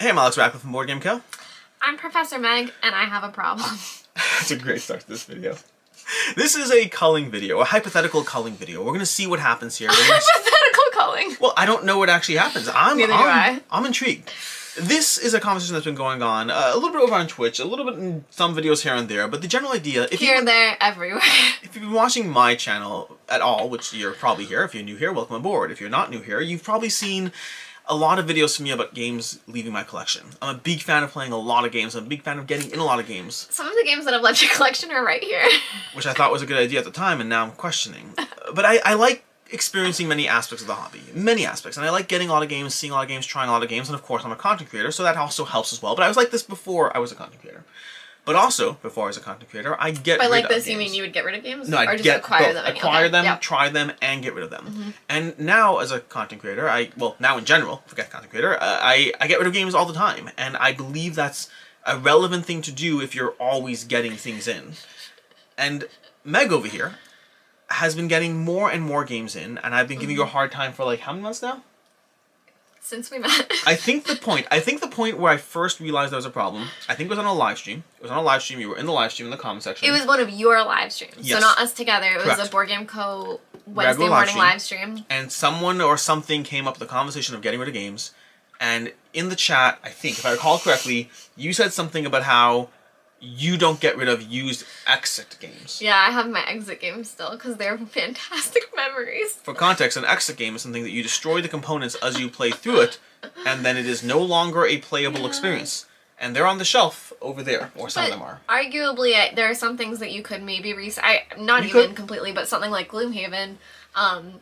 Hey, I'm Alex, back with Board Game Co. I'm Professor Meg, and I have a problem. That's a great start to this video. This is a culling video, a hypothetical culling video. We're going to see what happens here. Hypothetical culling? Well, I don't know what actually happens. Neither do I. I'm intrigued. This is a conversation that's been going on a little bit over on Twitch, a little bit in some videos here and there, but the general idea... There, everywhere. If you've been watching my channel at all, which you're probably here, if you're new here, welcome aboard. If you're not new here, you've probably seen a lot of videos from me about games leaving my collection. I'm a big fan of playing a lot of games. I'm a big fan of getting in a lot of games. Some of the games that have left your collection are right here. Which I thought was a good idea at the time, and now I'm questioning. But I like experiencing many aspects of the hobby. Many aspects. And I like getting a lot of games, seeing a lot of games, trying a lot of games, and of course I'm a content creator, so that also helps as well. But I was like this before I was a content creator. But also, before I was a content creator, I get rid of games. By like this, you mean you would get rid of games? No, or just acquire them? Acquire them, try them, and get rid of them. And now, as a content creator, now in general, forget content creator, I get rid of games all the time. And I believe that's a relevant thing to do if you're always getting things in. And Meg over here has been getting more and more games in, and I've been giving you a hard time for like, how many months now? Since we met. I think the point where I first realized there was a problem, I think it was on a live stream. It was on a live stream. You were in the live stream in the comment section. It was one of your live streams. Yes. So not us together. It was a Board Game Co. Wednesday morning live stream. And someone or something came up with the conversation of getting rid of games. And in the chat, I think, if I recall correctly, you said something about how you don't get rid of used exit games. Yeah, I have my exit games still because they're fantastic memories. For context, an exit game is something that you destroy the components as you play through it, and then it is no longer a playable experience. And they're on the shelf over there, or some of them are. Arguably, there are some things that you could maybe reset. Not even completely, but something like Gloomhaven.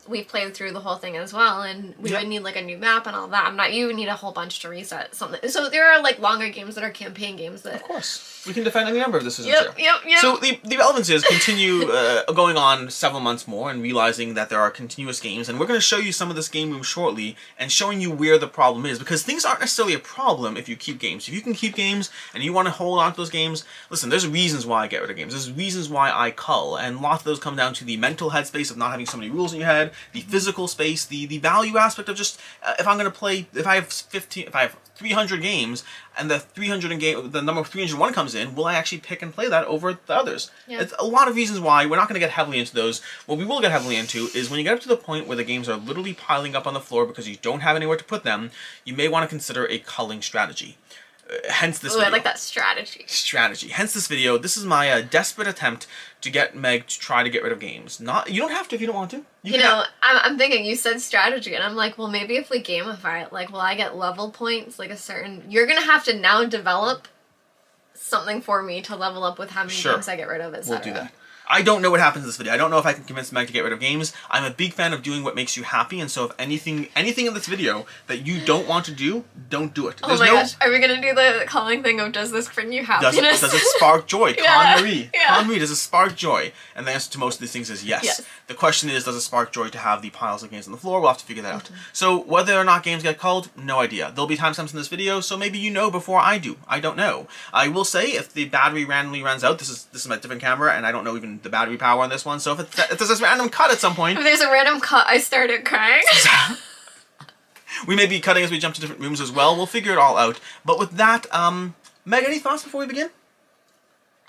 We've played through the whole thing as well, and we would need like a new map and all that. You would need a whole bunch to reset something. So there are like longer games that are campaign games that... Of course. We can defend any number of this isn't true. Yep. So the relevance is continue going on several months more and realizing that there are continuous games, and we're going to show you some of this game room shortly and showing you where the problem is, because things aren't necessarily a problem if you keep games. If you can keep games and you want to hold on to those games, listen, there's reasons why I get rid of games. There's reasons why I cull, and lots of those come down to the mental headspace of not having so many rules in your head, the physical space, the value aspect of just, if I'm going to play, if I have 300 games, and the number of 301 comes in, will I actually pick and play that over the others? Yeah. It's a lot of reasons why. We're not going to get heavily into those. What we will get heavily into is when you get up to the point where the games are literally piling up on the floor because you don't have anywhere to put them, you may want to consider a culling strategy. Hence this video. I like that strategy. Hence this video. This is my desperate attempt to get Meg to try to get rid of games. You don't have to if you don't want to. You know, I'm thinking, you said strategy, and I'm like, well, maybe if we gamify it, like, will I get level points, like a certain... You're going to have to now develop something for me to level up with how many games I get rid of, etc. We'll do that. I don't know what happens in this video. I don't know if I can convince Meg to get rid of games. I'm a big fan of doing what makes you happy, and so if anything in this video that you don't want to do, don't do it. Oh my gosh, are we going to do the calling thing of does this bring you happiness? Does it spark joy? Yeah. Con Marie, does it spark joy? And the answer to most of these things is yes. The question is, does it spark joy to have the piles of games on the floor? We'll have to figure that out. So whether or not games get culled, no idea. There'll be timestamps in this video, so maybe you know before I do. I don't know. I will say, if the battery randomly runs out, this is my different camera, and I don't know even the battery power on this one, so if there's this random cut at some point... If there's a random cut, I started crying. We may be cutting as we jump to different rooms as well. We'll figure it all out. But with that, Meg, any thoughts before we begin?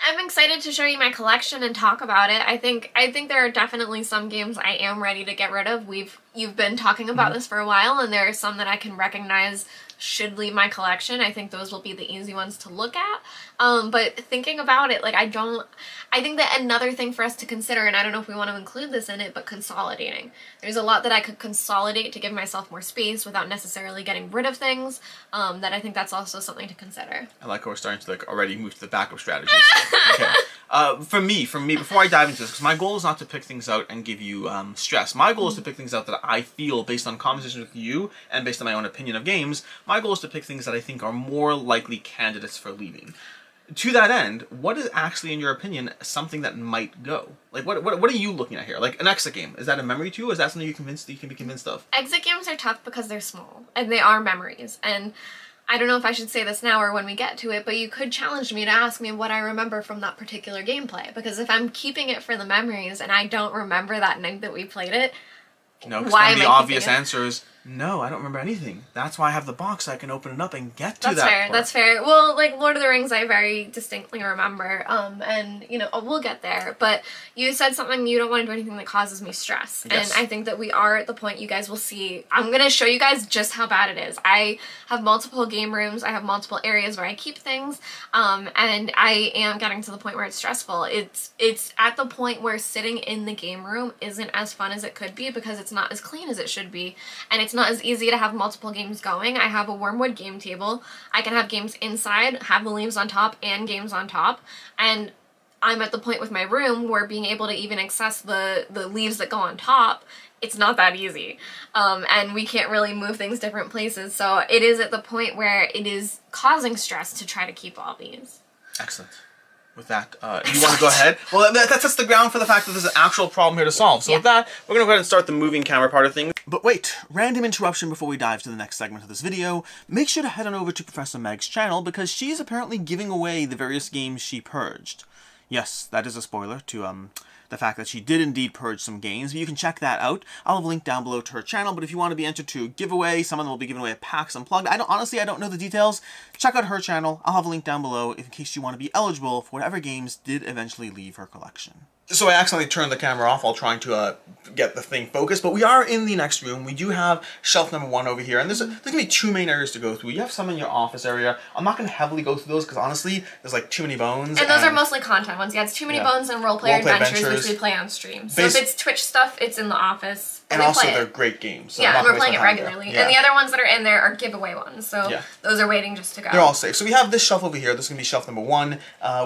I'm excited to show you my collection and talk about it. I think there are definitely some games I am ready to get rid of. You've been talking about this for a while, and there are some that I can recognize should leave my collection. I think those will be the easy ones to look at. But thinking about it, like, I think that another thing for us to consider, and I don't know if we want to include this in it, but consolidating. There's a lot that I could consolidate to give myself more space without necessarily getting rid of things, that I think that's also something to consider. I like how we're starting to like already move to the backup strategies. Okay. For me, before I dive into this, because my goal is not to pick things out and give you stress. My goal is to pick things out that I feel, based on conversations with you and based on my own opinion of games, my goal is to pick things that I think are more likely candidates for leaving. To that end, what is actually, in your opinion, something that might go? Like, what are you looking at here? Like, an exit game. Is that a memory too? Is that something you can be convinced of? Exit games are tough because they're small, and they are memories, and I don't know if I should say this now or when we get to it, but you could challenge me to ask me what I remember from that particular gameplay. Because if I'm keeping it for the memories and I don't remember that night that we played it, no, because the obvious answer is No, I don't remember anything. That's why I have the box so I can open it up and get to That's that fair. part. That's fair. Well, like Lord of the Rings, I very distinctly remember, and you know, we'll get there. But you said something, you don't want to do anything that causes me stress, Yes. and I think that we are at the point you guys will see. I'm gonna show you guys just how bad it is. I have multiple game rooms. I have multiple areas where I keep things, and I am getting to the point where it's stressful. It's at the point where sitting in the game room isn't as fun as it could be because it's not as clean as it should be, and it's not as easy to have multiple games going. I have a wormwood game table. I can have games inside, have the leaves on top, and games on top, and I'm at the point with my room where being able to even access the leaves that go on top, it's not that easy, and we can't really move things different places, so it is at the point where it is causing stress to try to keep all these. Excellent. With that, you want to go ahead? Well, that sets the ground for the fact that there's an actual problem here to solve. So with that, we're going to go ahead and start the moving camera part of things. But wait, random interruption before we dive to the next segment of this video. Make sure to head on over to Professor Meg's channel because she's apparently giving away the various games she purged. Yes, that is a spoiler to the fact that she did indeed purge some games, but you can check that out. I'll have a link down below to her channel, but if you want to be entered to a giveaway, some of them will be giving away at PAX Unplugged. Honestly, I don't know the details. Check out her channel. I'll have a link down below in case you want to be eligible for whatever games did eventually leave her collection. So I accidentally turned the camera off while trying to get the thing focused, but we are in the next room. We do have shelf number 1 over here, and there's going to be 2 main areas to go through. You have some in your office area. I'm not going to heavily go through those because honestly, there's like too many bones. And those are mostly content ones. Yeah, it's Too Many Bones and Role Player Adventures, which we play on stream. So if it's Twitch stuff, it's in the office. And also they're great games. So yeah, and we're playing it regularly. Yeah. And the other ones that are in there are giveaway ones, so those are waiting just to go. They're all safe. So we have this shelf over here. This is going to be shelf number 1.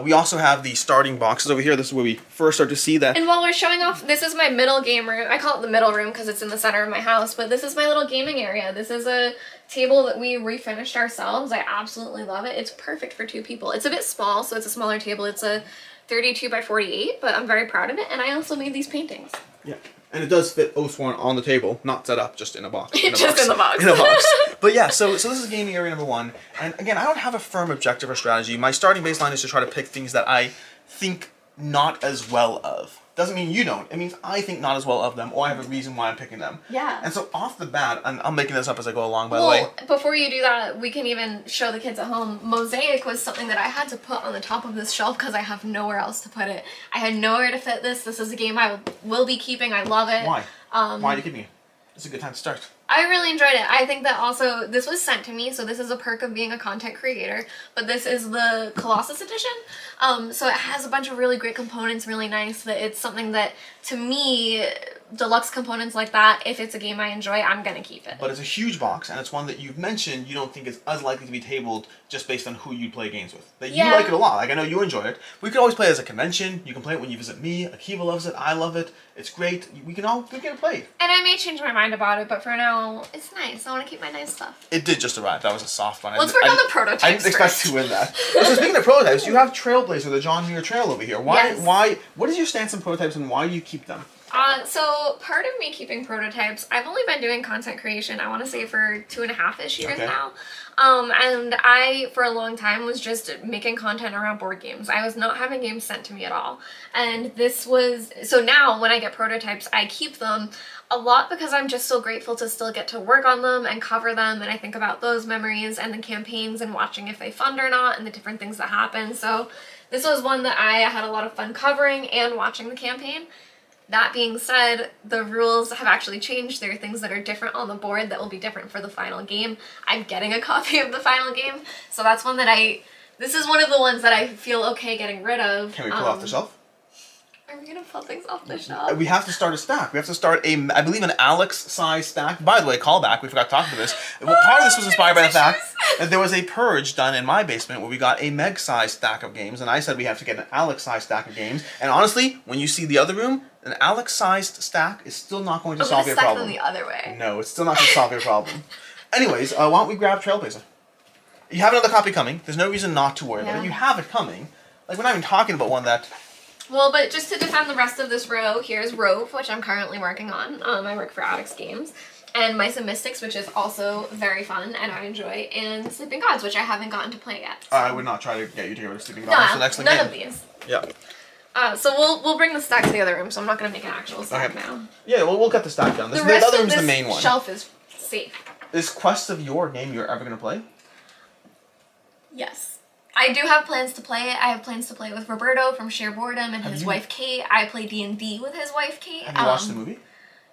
We also have the starting boxes over here. This is where we first start to see that. And while we're showing off, this is my middle game room. I call it the middle room because it's in the center of my house, but this is my little gaming area. This is a table that we refinished ourselves. I absolutely love it. It's perfect for 2 people. It's a bit small, so it's a smaller table. It's a 32 by 48, but I'm very proud of it, and I also made these paintings. Yeah. And it does fit Oathsworn on the table, not set up, just in a box. In a box. In a box. But yeah, so this is gaming area number 1. And again, I don't have a firm objective or strategy. My starting baseline is to try to pick things that I think not as well of. Doesn't mean you don't. It means I think not as well of them, or I have a reason why I'm picking them. Yeah. And so off the bat, and I'm making this up as I go along, by the way. Before you do that, we can even show the kids at home. Mosaic was something that I had to put on the top of this shelf because I have nowhere else to put it. I had nowhere to fit this. This is a game I will be keeping. I love it. Why? Why are you keeping it? It's a good time to start. I really enjoyed it. I think that also, this was sent to me, so this is a perk of being a content creator, but this is the Colossus edition. So it has a bunch of really great components, really nice, that it's something that, to me, deluxe components like that, if it's a game I enjoy, I'm gonna keep it. But it's a huge box, and it's one that you've mentioned you don't think is as likely to be tabled just based on who you play games with. That you like it a lot. Like, I know you enjoy it. We could always play it as a convention. You can play it when you visit me. Akiva loves it. I love it. It's great. We can get it played. And I may change my mind about it, but for now, it's nice. I want to keep my nice stuff. It did just arrive. That was a soft one. Let's work on the prototypes I didn't expect to win that. So speaking of prototypes, you have Trailblazer, the John Muir Trail over here. Why? What is your stance on prototypes, and why do you keep them? So part of me keeping prototypes, I've only been doing content creation, I want to say for 2.5-ish years now. And I, for a long time, was just making content around board games. I was not having games sent to me at all. And this was, so now when I get prototypes, I keep them a lot because I'm just so grateful to still get to work on them and cover them, and I think about those memories and the campaigns and watching if they fund or not and the different things that happen. So this was one that I had a lot of fun covering and watching the campaign. That being said, the rules have actually changed. There are things that are different on the board that will be different for the final game. I'm getting a copy of the final game, so that's one that this is one of the ones that I feel okay getting rid of. Can we pull off the shelf? Are we gonna pull things off the shelf? We have to start a stack. We have to start I believe, an Alex-size stack. By the way, callback, we forgot to talk about this. Well, part of this was inspired by the fact that there was a purge done in my basement where we got a Meg-size stack of games, and I said we have to get an Alex-size stack of games. And honestly, when you see the other room, an Alex-sized stack is still not going to solve your problem. Them the other way. No, it's still not going to solve your problem. Anyways, why don't we grab Trailblazer? You have another copy coming. There's no reason not to worry about it. You have it coming. Like, we're not even talking about one that... Well, but just to defend the rest of this row, here's Rove, which I'm currently working on. I work for Addicts Games. And Mice and Mystics, which is also very fun and I enjoy. And Sleeping Gods, which I haven't gotten to play yet. So. I would not try to get you to get rid of Sleeping Gods. No, It's an none of these. Yeah. So we'll bring the stack to the other room, so I'm not going to make an actual stack now. Yeah, well, we'll cut the stack down. The other room's the main one. Shelf is safe. Is Quest of Yore a game you're ever going to play? Yes. I do have plans to play it. I have plans to play it with Roberto from Share Boredom and his wife Kate. I play D&D with his wife Kate. Have you watched the movie?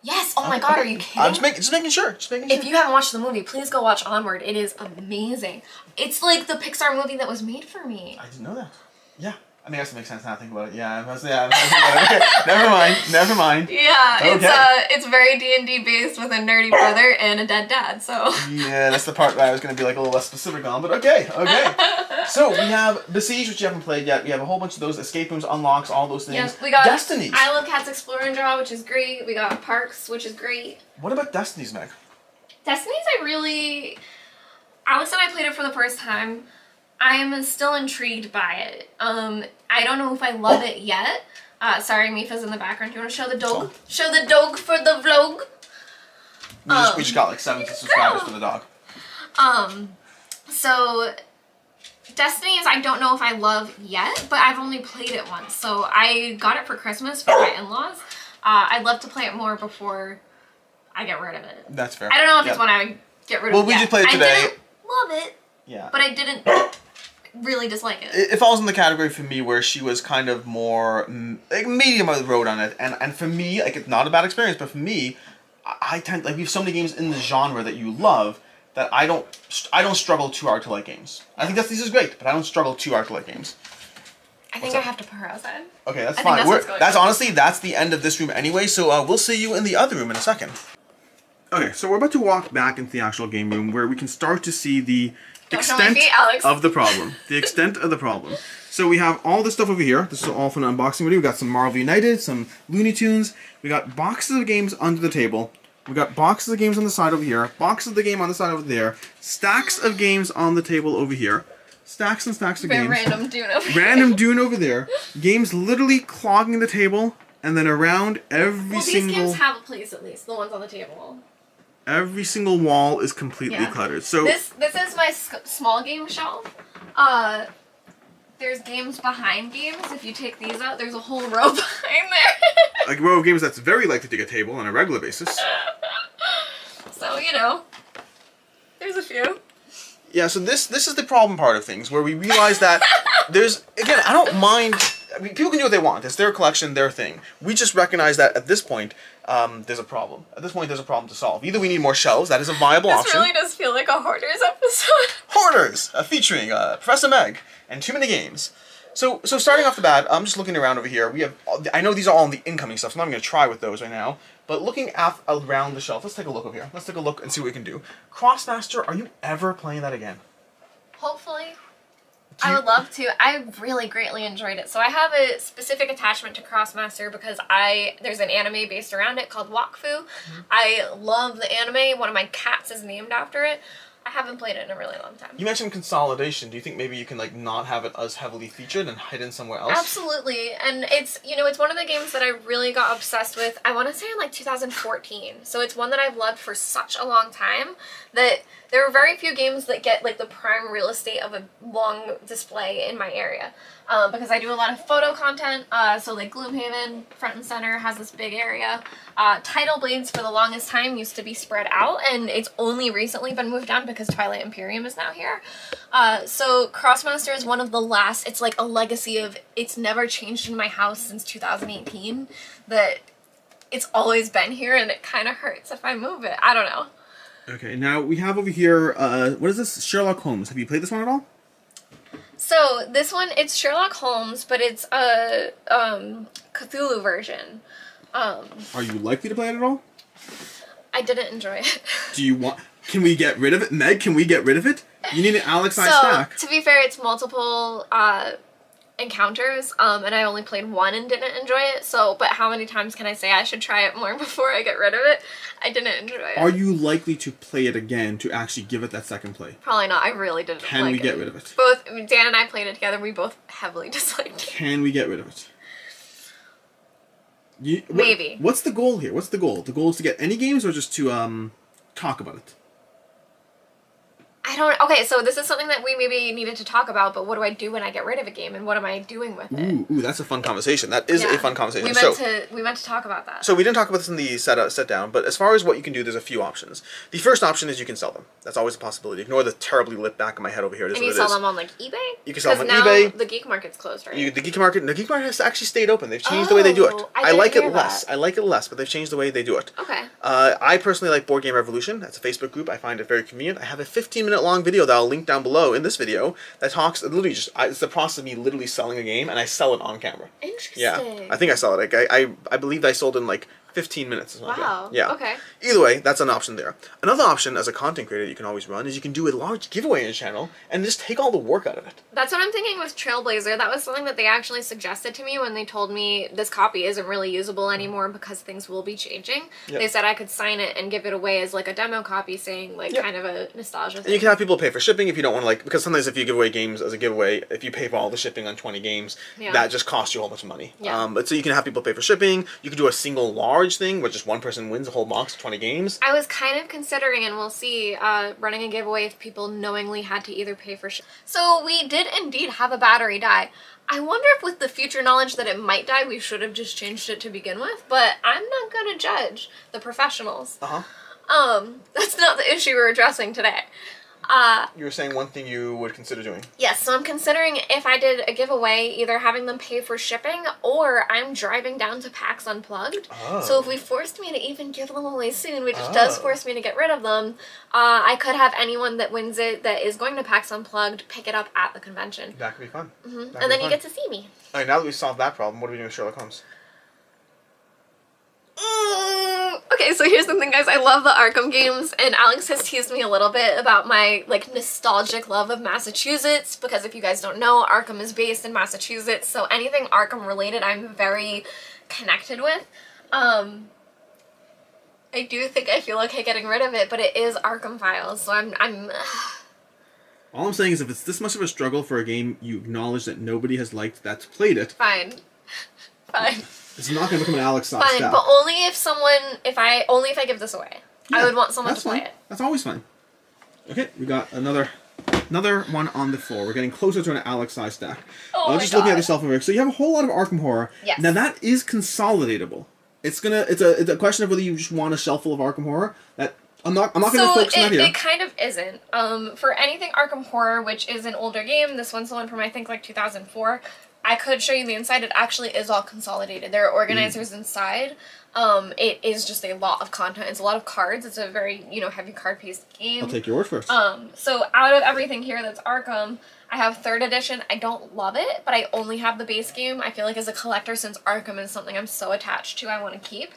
Yes. Oh my god, are you kidding? I'm just making sure. If you haven't watched the movie, please go watch Onward. It is amazing. It's like the Pixar movie that was made for me. I didn't know that. Yeah. I mean, I guess it makes sense now I think about it. Yeah, okay. Never mind. Yeah, okay. It's very D&D based with a nerdy brother and a dead dad, so. Yeah, that's the part that I was going to be like a little less specific on, but okay. So we have Besiege, which you haven't played yet. We have a whole bunch of those escape rooms, unlocks, all those things. Yes, we got Destinies. Isle of Cats Explore and Draw, which is great. We got Parks, which is great. What about Destinies, Meg? Destinies, Alex and I played it for the first time. I am still intrigued by it. I don't know if I love it yet. Sorry, Mifa's in the background. Do you want to show the dog? Show the dog for the vlog. We just got like 70 subscribers for the dog. So Destinies, I don't know if I love yet, but I've only played it once. So I got it for Christmas for my in-laws. I'd love to play it more before I get rid of it. That's fair. I don't know if it's when I would get rid of it. Well, we just played it today. I didn't love it. Yeah. But I didn't really dislike it. It falls in the category for me where she was kind of more like medium of the road on it, and for me, like, it's not a bad experience, but for me, I tend, like, we have so many games in the genre that you love that I don't struggle too hard to like games. I think this is great, but I don't struggle too hard to like games. I think I have to put her outside. Okay, that's fine. That's honestly, that's the end of this room anyway, so we'll see you in the other room in a second. Okay, so we're about to walk back into the actual game room where we can start to see the extent of the problem. The extent of the problem. So we have all this stuff over here. This is all from an unboxing video. We got some Marvel United, some Looney Tunes. We got boxes of games under the table. We got boxes of games on the side over here. Boxes of the game on the side over there. Stacks of games on the table over here. Stacks and stacks of games. Random Dune over there. Random Dune over there. Games literally clogging the table, and then around every single... these games have a place at least. The ones on the table. Every single wall is completely cluttered. So this is my small game shelf. There's games behind games. If you take these out, there's a whole row behind there. Like a row of games that's very likely to get a table on a regular basis. So, you know, there's a few. Yeah, so this is the problem part of things, where we realize that there's, again, I don't mind, I mean, people can do what they want. It's their collection, their thing. We just recognize that at this point, there's a problem. At this point, there's a problem to solve. Either we need more shelves, that is a viable option. This really does feel like a Hoarders episode. Hoarders! Featuring Professor Meg and too many games. So starting off the bat, I'm just looking around over here. We have, I know these are all in the incoming stuff, so I'm not going to try with those right now. But looking around the shelf, let's take a look over here. Let's take a look and see what we can do. Crossmaster, are you ever playing that again? Hopefully. I would love to. I really greatly enjoyed it. So I have a specific attachment to Crossmaster because there's an anime based around it called Wakfu. I love the anime. One of my cats is named after it. I haven't played it in a really long time. You mentioned consolidation. Do you think maybe you can, like, not have it as heavily featured and hidden somewhere else? Absolutely. And it's, you know, it's one of the games that I really got obsessed with, I want to say in like 2014. So it's one that I've loved for such a long time that there are very few games that get like the prime real estate of a long display in my area. Because I do a lot of photo content, so like Gloomhaven, front and center, has this big area. Tidal Blades for the longest time used to be spread out, and it's only recently been moved down because Twilight Imperium is now here. So Crossmaster is one of the last, it's like a legacy of, it's never changed in my house since 2018, that it's always been here, and it kind of hurts if I move it. I don't know. Okay, now we have over here, what is this? Sherlock Holmes. Have you played this one at all? So this one, it's Sherlock Holmes, but it's a Cthulhu version. Are you likely to play it at all? I didn't enjoy it. Do you want... Can we get rid of it? Meg, can we get rid of it? You need an Alex-sized stack. To be fair, it's multiple encounters, and I only played one and didn't enjoy it, so, but how many times can I say I should try it more before I get rid of it? I didn't enjoy it. Are you likely to play it again to actually give it that second play? Probably not. I really didn't like it. Can we get rid of it? Both, Dan and I played it together, we both heavily disliked it. Can we get rid of it? Maybe. What's the goal here? What's the goal? The goal is to get any games or just to talk about it? I don't... Okay, so this is something that we maybe needed to talk about, but what do I do when I get rid of a game, and what am I doing with it? Ooh, that's a fun conversation. That is a fun conversation. We meant to talk about that. So we didn't talk about this in the set down, but as far as what you can do, there's a few options. The first option is you can sell them. That's always a possibility. Ignore the terribly lit back of my head over here. And you sell them on, like, eBay? You can sell them on now eBay. The geek market's closed, right? The geek market has actually stayed open. They've changed the way they do it. I like it less. I like it less, but they've changed the way they do it. Okay. I personally like Board Game Revolution. That's a Facebook group. I find it very convenient. I have a 15-minute long video that I'll link down below in this video that talks literally just it's the process of me literally selling a game, and I sell it on camera. Interesting. Yeah, I think I sell it. Like, I believe I sold in like 15 minutes or something. Wow. Yeah. Okay. Either way, that's an option there. Another option as a content creator you can always run is you can do a large giveaway in your channel and just take all the work out of it. That's what I'm thinking with Trailblazer. That was something that they actually suggested to me when they told me this copy isn't really usable anymore because things will be changing. Yep. They said I could sign it and give it away as like a demo copy, saying like kind of a nostalgia thing. And you can have people pay for shipping if you don't want to, like, because sometimes if you give away games as a giveaway, if you pay for all the shipping on 20 games, that just costs you a whole bunch of money. Yeah. But so you can have people pay for shipping. You can do a single large thing where just one person wins a whole box of 20 games. I was kind of considering, and we'll see, running a giveaway if people knowingly had to either pay for shipping. So we did indeed have a battery die. I wonder if with the future knowledge that it might die, we should have just changed it to begin with, but I'm not gonna judge the professionals. That's not the issue we're addressing today. You were saying one thing you would consider doing. Yes, so I'm considering if I did a giveaway, either having them pay for shipping or I'm driving down to PAX Unplugged. So if we forced me to even give them away soon, which does force me to get rid of them, I could have anyone that wins it that is going to PAX Unplugged pick it up at the convention. That could be fun. And then you get to see me. Alright, now that we've solved that problem, what are we doing with Sherlock Holmes? Okay, so here's the thing, guys. I love the Arkham games, and Alex has teased me a little bit about my, like, nostalgic love of Massachusetts, because if you guys don't know, Arkham is based in Massachusetts, so anything Arkham related I'm very connected with. I do think I feel okay getting rid of it, but it is Arkham Files, so I'm All I'm saying is if it's this much of a struggle for a game you acknowledge that nobody has liked that's played it. Fine. Fine. It's not going to become an Alex Sock Fine, stat. but only if I give this away. Yeah, I would want someone to play it. That's always fine. Okay, we got another one on the floor. We're getting closer to an Alex size stack. Just looking at the shelf over here. So you have a whole lot of Arkham Horror. Yes. Now that is consolidatable. It's a question of whether you just want a shelf full of Arkham Horror. That I'm not going to focus on that here. It kind of isn't. For anything Arkham Horror, which is an older game, this one's the one from I think like 2004. I could show you the inside. It actually is all consolidated. There are organizers inside. It is just a lot of content. It's a lot of cards. It's a very, heavy card-paced game. I'll take your word first. So out of everything here that's Arkham, I have 3rd edition. I don't love it, but I only have the base game. I feel like as a collector, since Arkham is something I'm so attached to, I want to keep.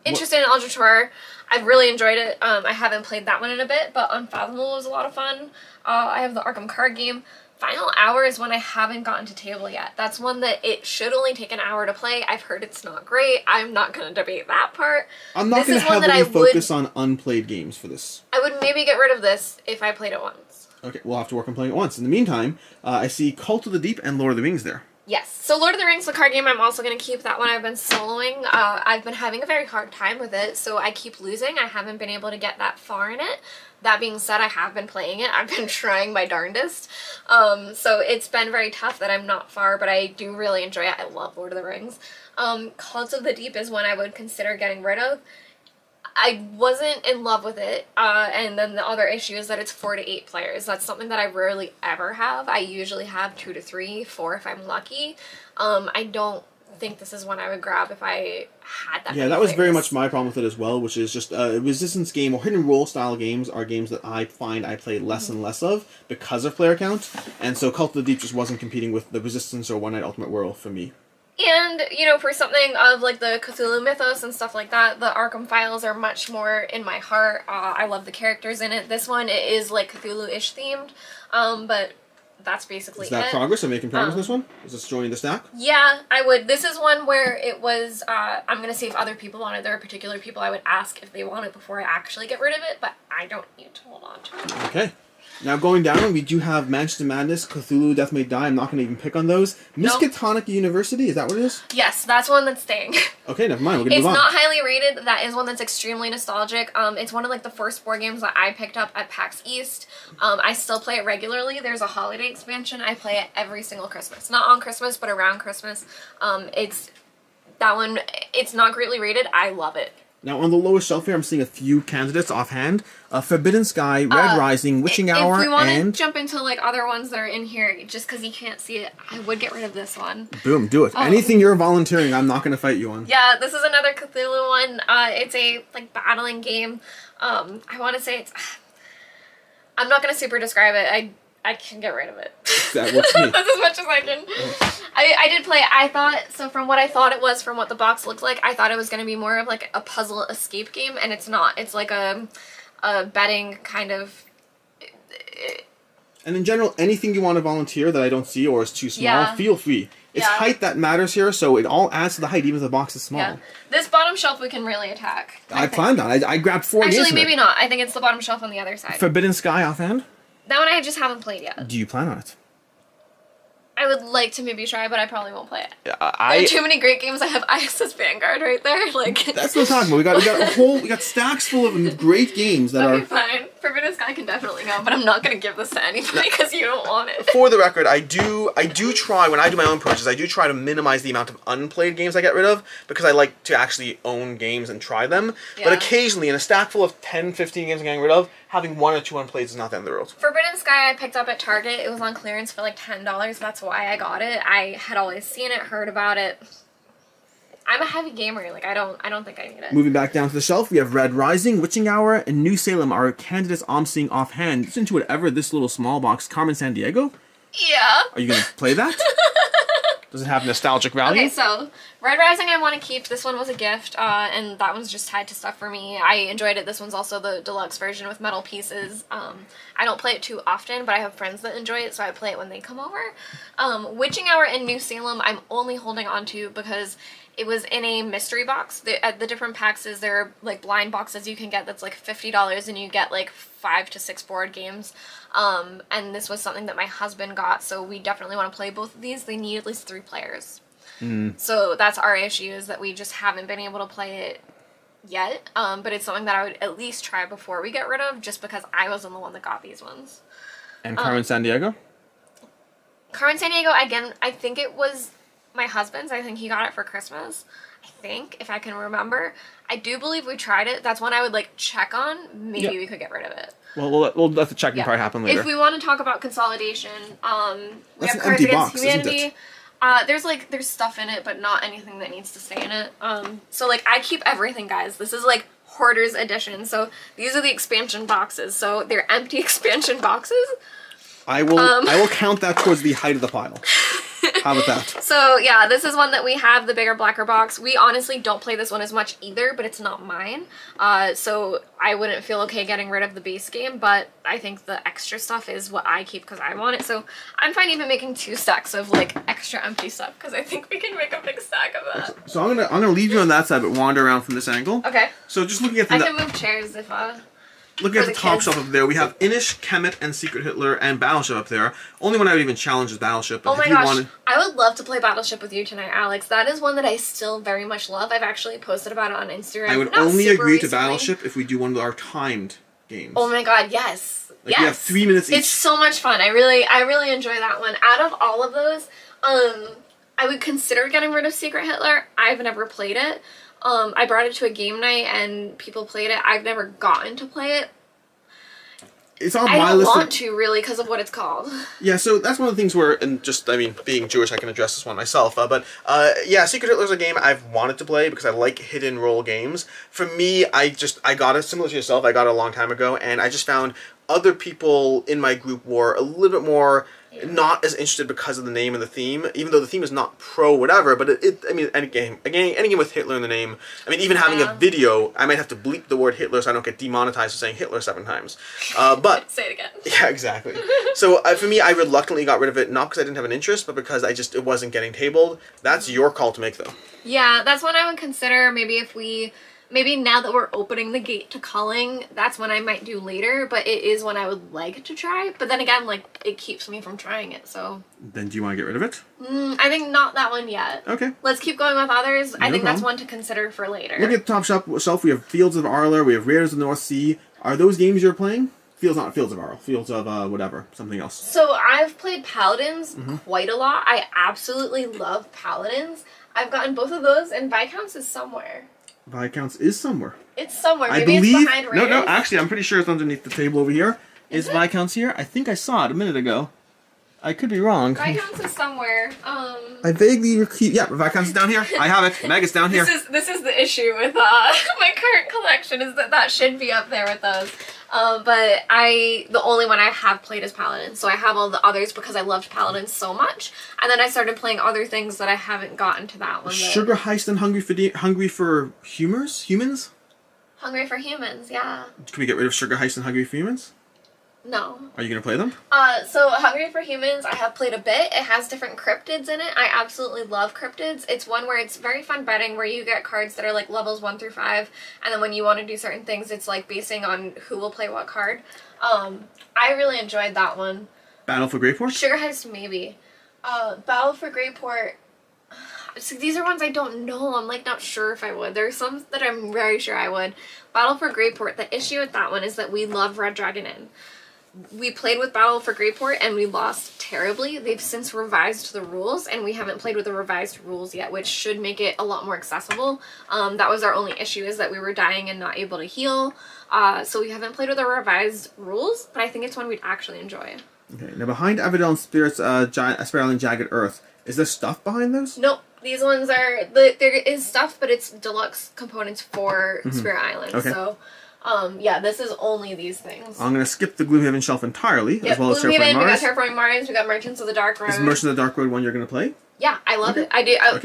Interested in Ultra Tour. I've really enjoyed it. I haven't played that one in a bit, but Unfathomable was a lot of fun. I have the Arkham card game. Final Hour is one I haven't gotten to table yet. That's one that it should only take an hour to play. I've heard it's not great. I'm not going to debate that part. I'm not going to heavily focus on unplayed games for this. I would maybe get rid of this if I played it once. Okay, we'll have to work on playing it once. In the meantime, I see Cult of the Deep and Lord of the Rings there. Yes. So Lord of the Rings, the card game, I'm also going to keep that one. I've been soloing. I've been having a very hard time with it, so I keep losing. I haven't been able to get that far in it. That being said, I have been playing it. I've been trying my darndest. So it's been very tough that I'm not far, but I do really enjoy it. I love Lord of the Rings. Cult of the Deep is one I would consider getting rid of. I wasn't in love with it, and then the other issue is that it's 4 to 8 players. That's something that I rarely ever have. I usually have 2 to 3, 4 if I'm lucky. I don't think this is one I would grab if I had that. Yeah, that was very much my problem with it as well, which is just a resistance game or hidden role style games are games that I find I play less and less of because of player count, and so Cult of the Deep just wasn't competing with the Resistance or One Night Ultimate World for me. And, for something of, like, the Cthulhu mythos and stuff like that, the Arkham Files are much more in my heart. I love the characters in it. This one, it is, like, Cthulhu-ish themed, but that's basically it. Is that progress? Am I making progress with this one? Is this joining the stack? Yeah, I would. This is one where it was, I'm going to see if other people want it. There are particular people I would ask if they want it before I actually get rid of it, but I don't need to hold on to it. Okay. Now going down, we do have Mansion of Madness, Cthulhu, Death May Die. I'm not going to even pick on those. Miskatonic University, is that what it is? Yes, that's one that's staying. Okay, never mind. We're going to move on. It's not highly rated. That is one that's extremely nostalgic. It's one of like the first 4 games that I picked up at PAX East. I still play it regularly. There's a holiday expansion. I play it every single Christmas. Not on Christmas, but around Christmas. That one, it's not greatly rated. I love it. Now, on the lowest shelf here, I'm seeing a few candidates offhand. Forbidden Sky, Red Rising, Witching Hour, and... If we want to jump into, like, other ones that are in here, just because you can't see it, I would get rid of this one. Boom, do it. Anything you're volunteering, I'm not going to fight you on. Yeah, this is another Cthulhu one. It's a, like, battling game. I want to say it's... I'm not going to super describe it. I can get rid of it. That works for me. That's as much as I can. I did play it. I thought, so from what I thought it was, from what the box looked like, I thought it was going to be more of like a puzzle escape game, and it's not. It's like a betting kind of... And in general, anything you want to volunteer that I don't see or is too small, feel free. It's height that matters here, so it all adds to the height, even if the box is small. Yeah. This bottom shelf we can really attack. I planned on it. I grabbed 4 games. Actually, maybe not. I think it's the bottom shelf on the other side. Forbidden Sky offhand? That one I just haven't played yet. Do you plan on it? I would like to maybe try, but I probably won't play it. There are too many great games. I have ISS Vanguard right there. Like that's what I'm talking about. We got stacks full of great games that are fine. Forbidden Sky can definitely go, but I'm not gonna give this to anybody because you don't want it. For the record, I do try when I do my own purchases. I do try to minimize the amount of unplayed games I get rid of because I like to actually own games and try them. Yeah. But occasionally, in a stack full of 10, 15 games I'm getting rid of, having 1 or 2 unplayed is not the end of the world. Forbidden Sky I picked up at Target. It was on clearance for like $10. That's why I got it. I had always seen it, heard about it. I'm a heavy gamer. Like I don't think I need it. Moving back down to the shelf, we have Red Rising, Witching Hour, and New Salem. Our candidates I'm seeing offhand. Just into whatever this little small box. Carmen Sandiego. Yeah. Are you gonna play that? Does it have nostalgic value? Okay, so Red Rising I want to keep. This one was a gift, and that one's just tied to stuff for me. I enjoyed it. This one's also the deluxe version with metal pieces. I don't play it too often, but I have friends that enjoy it, so I play it when they come over. Witching Hour and New Salem I'm only holding on to because it was in a mystery box. At the different packs, there are like blind boxes you can get that's like $50 and you get like 5 to 6 board games. And this was something that my husband got, so we definitely want to play both of these. They need at least 3 players. So that's our issue, is that we just haven't been able to play it yet. But it's something that I would at least try before we get rid of, just because I wasn't the one that got these ones. And Carmen Sandiego? Carmen Sandiego, again, I think it was my husband's. I think he got it for Christmas. I think, if I can remember. I do believe we tried it. That's one I would like check on. Maybe we could get rid of it. Well, we'll let the checking part happen later. If we want to talk about consolidation, we That's have an Cards empty Against box, Humanity. isn't it? There's stuff in it, but not anything that needs to stay in it. So like I keep everything, guys. This is like Hoarder's Edition. So these are the expansion boxes. So they're empty expansion boxes. I will count that towards the height of the pile. How about that? So yeah, this is one that we have, the bigger, blacker box. We honestly don't play this one as much either, but it's not mine. So I wouldn't feel okay getting rid of the base game, but I think the extra stuff is what I keep because I want it. So I'm fine even making 2 stacks of like extra empty stuff because I think we can make a big stack of that. So I'm gonna leave you on that side, but wander around from this angle. Okay. So just looking at the... I can move chairs if Looking at the top shelf up there, we have Inish, Kemet, and Secret Hitler, and Battleship up there. Only one I would even challenge is Battleship. Oh my gosh, I would love to play Battleship with you tonight, Alex. That is one that I still very much love. I've actually posted about it on Instagram. I would only agree to Battleship if we do one of our timed games. Oh my god, yes. Like we have 3 minutes each. It's so much fun. I really enjoy that one. Out of all of those, I would consider getting rid of Secret Hitler. I've never played it. I brought it to a game night and people played it. I've never gotten to play it. It's on my list. I don't want to really because of what it's called. Yeah, so that's one of the things where, and just, I mean, being Jewish, I can address this one myself. Yeah, Secret Hitler's a game I've wanted to play because I like hidden role games. For me, I got it similar to yourself. I got it a long time ago, and I just found other people in my group were a little bit more not as interested because of the name and the theme, even though the theme is not pro whatever, but I mean, any game with Hitler in the name, I mean, even having a video, I might have to bleep the word Hitler so I don't get demonetized for saying Hitler 7 times. But say it again. Yeah, exactly. So for me, I reluctantly got rid of it, not because I didn't have an interest, but because it wasn't getting tabled. That's your call to make, though. Yeah, that's one I would consider. Maybe if we maybe now that we're opening the gate to culling, that's when I might do later, but it is one I would like to try. But then again, like, it keeps me from trying it, so. Then do you want to get rid of it? I think not that one yet. Okay. Let's keep going with others. No I think that's problem. one to consider for later. Look at the top shelf. We have Fields of Arla. We have Raiders of the North Sea. Are those games you're playing? Not Fields of Arla. Fields of whatever. Something else. So I've played Paladins quite a lot. I absolutely love Paladins. I've gotten both of those, and Viscounts is somewhere. Viscounts is somewhere. It's somewhere. I Maybe believe. it's behind Raiders. No. Actually, I'm pretty sure it's underneath the table over here. Is Viscounts here? I think I saw it a minute ago. I could be wrong. Viscounts is somewhere. I vaguely recall. Yeah, Viscounts is down here. I have it. Meg, it's down here. This is the issue with my current collection, is that should be up there with those. But the only one I have played is Paladin, so I have all the others because I loved Paladin so much, and then I started playing other things that I haven't gotten to that one. Sugar Heist and Hungry for Humans? Hungry for Humans, yeah. Can we get rid of Sugar Heist and Hungry for Humans? No. Are you gonna play them? So Hungry for Humans, I have played a bit. It has different cryptids in it. I absolutely love cryptids. It's one where it's very fun betting, where you get cards that are like levels 1 through 5, and then when you want to do certain things, it's like basing on who will play what card. I really enjoyed that one. Battle for Greyport? Sugar Heist, maybe. Battle for Greyport. So these are ones I don't know. I'm like not sure if I would. There's some that I'm very sure I would. Battle for Greyport. The issue with that one is that we love Red Dragon Inn. We played with Battle for Greyport and we lost terribly. They've since revised the rules, and we haven't played with the revised rules yet, which should make it a lot more accessible. That was our only issue, is that we were dying and not able to heal. So we haven't played with the revised rules, but I think it's one we'd actually enjoy. Okay, now behind Avidel and Spirit's Spiral and Jagged Earth, is there stuff behind those? Nope. These ones are, there is stuff, but it's deluxe components for Spirit Island. Okay. So, yeah, this is only these things. I'm going to skip the Gloomhaven shelf entirely, as well as Terraforming Gloomhaven, we got Mars. Terraforming Mars, we got Merchants of the Dark Road. Is Merchants of the Dark Road one you're going to play? Yeah, I love it. I do. I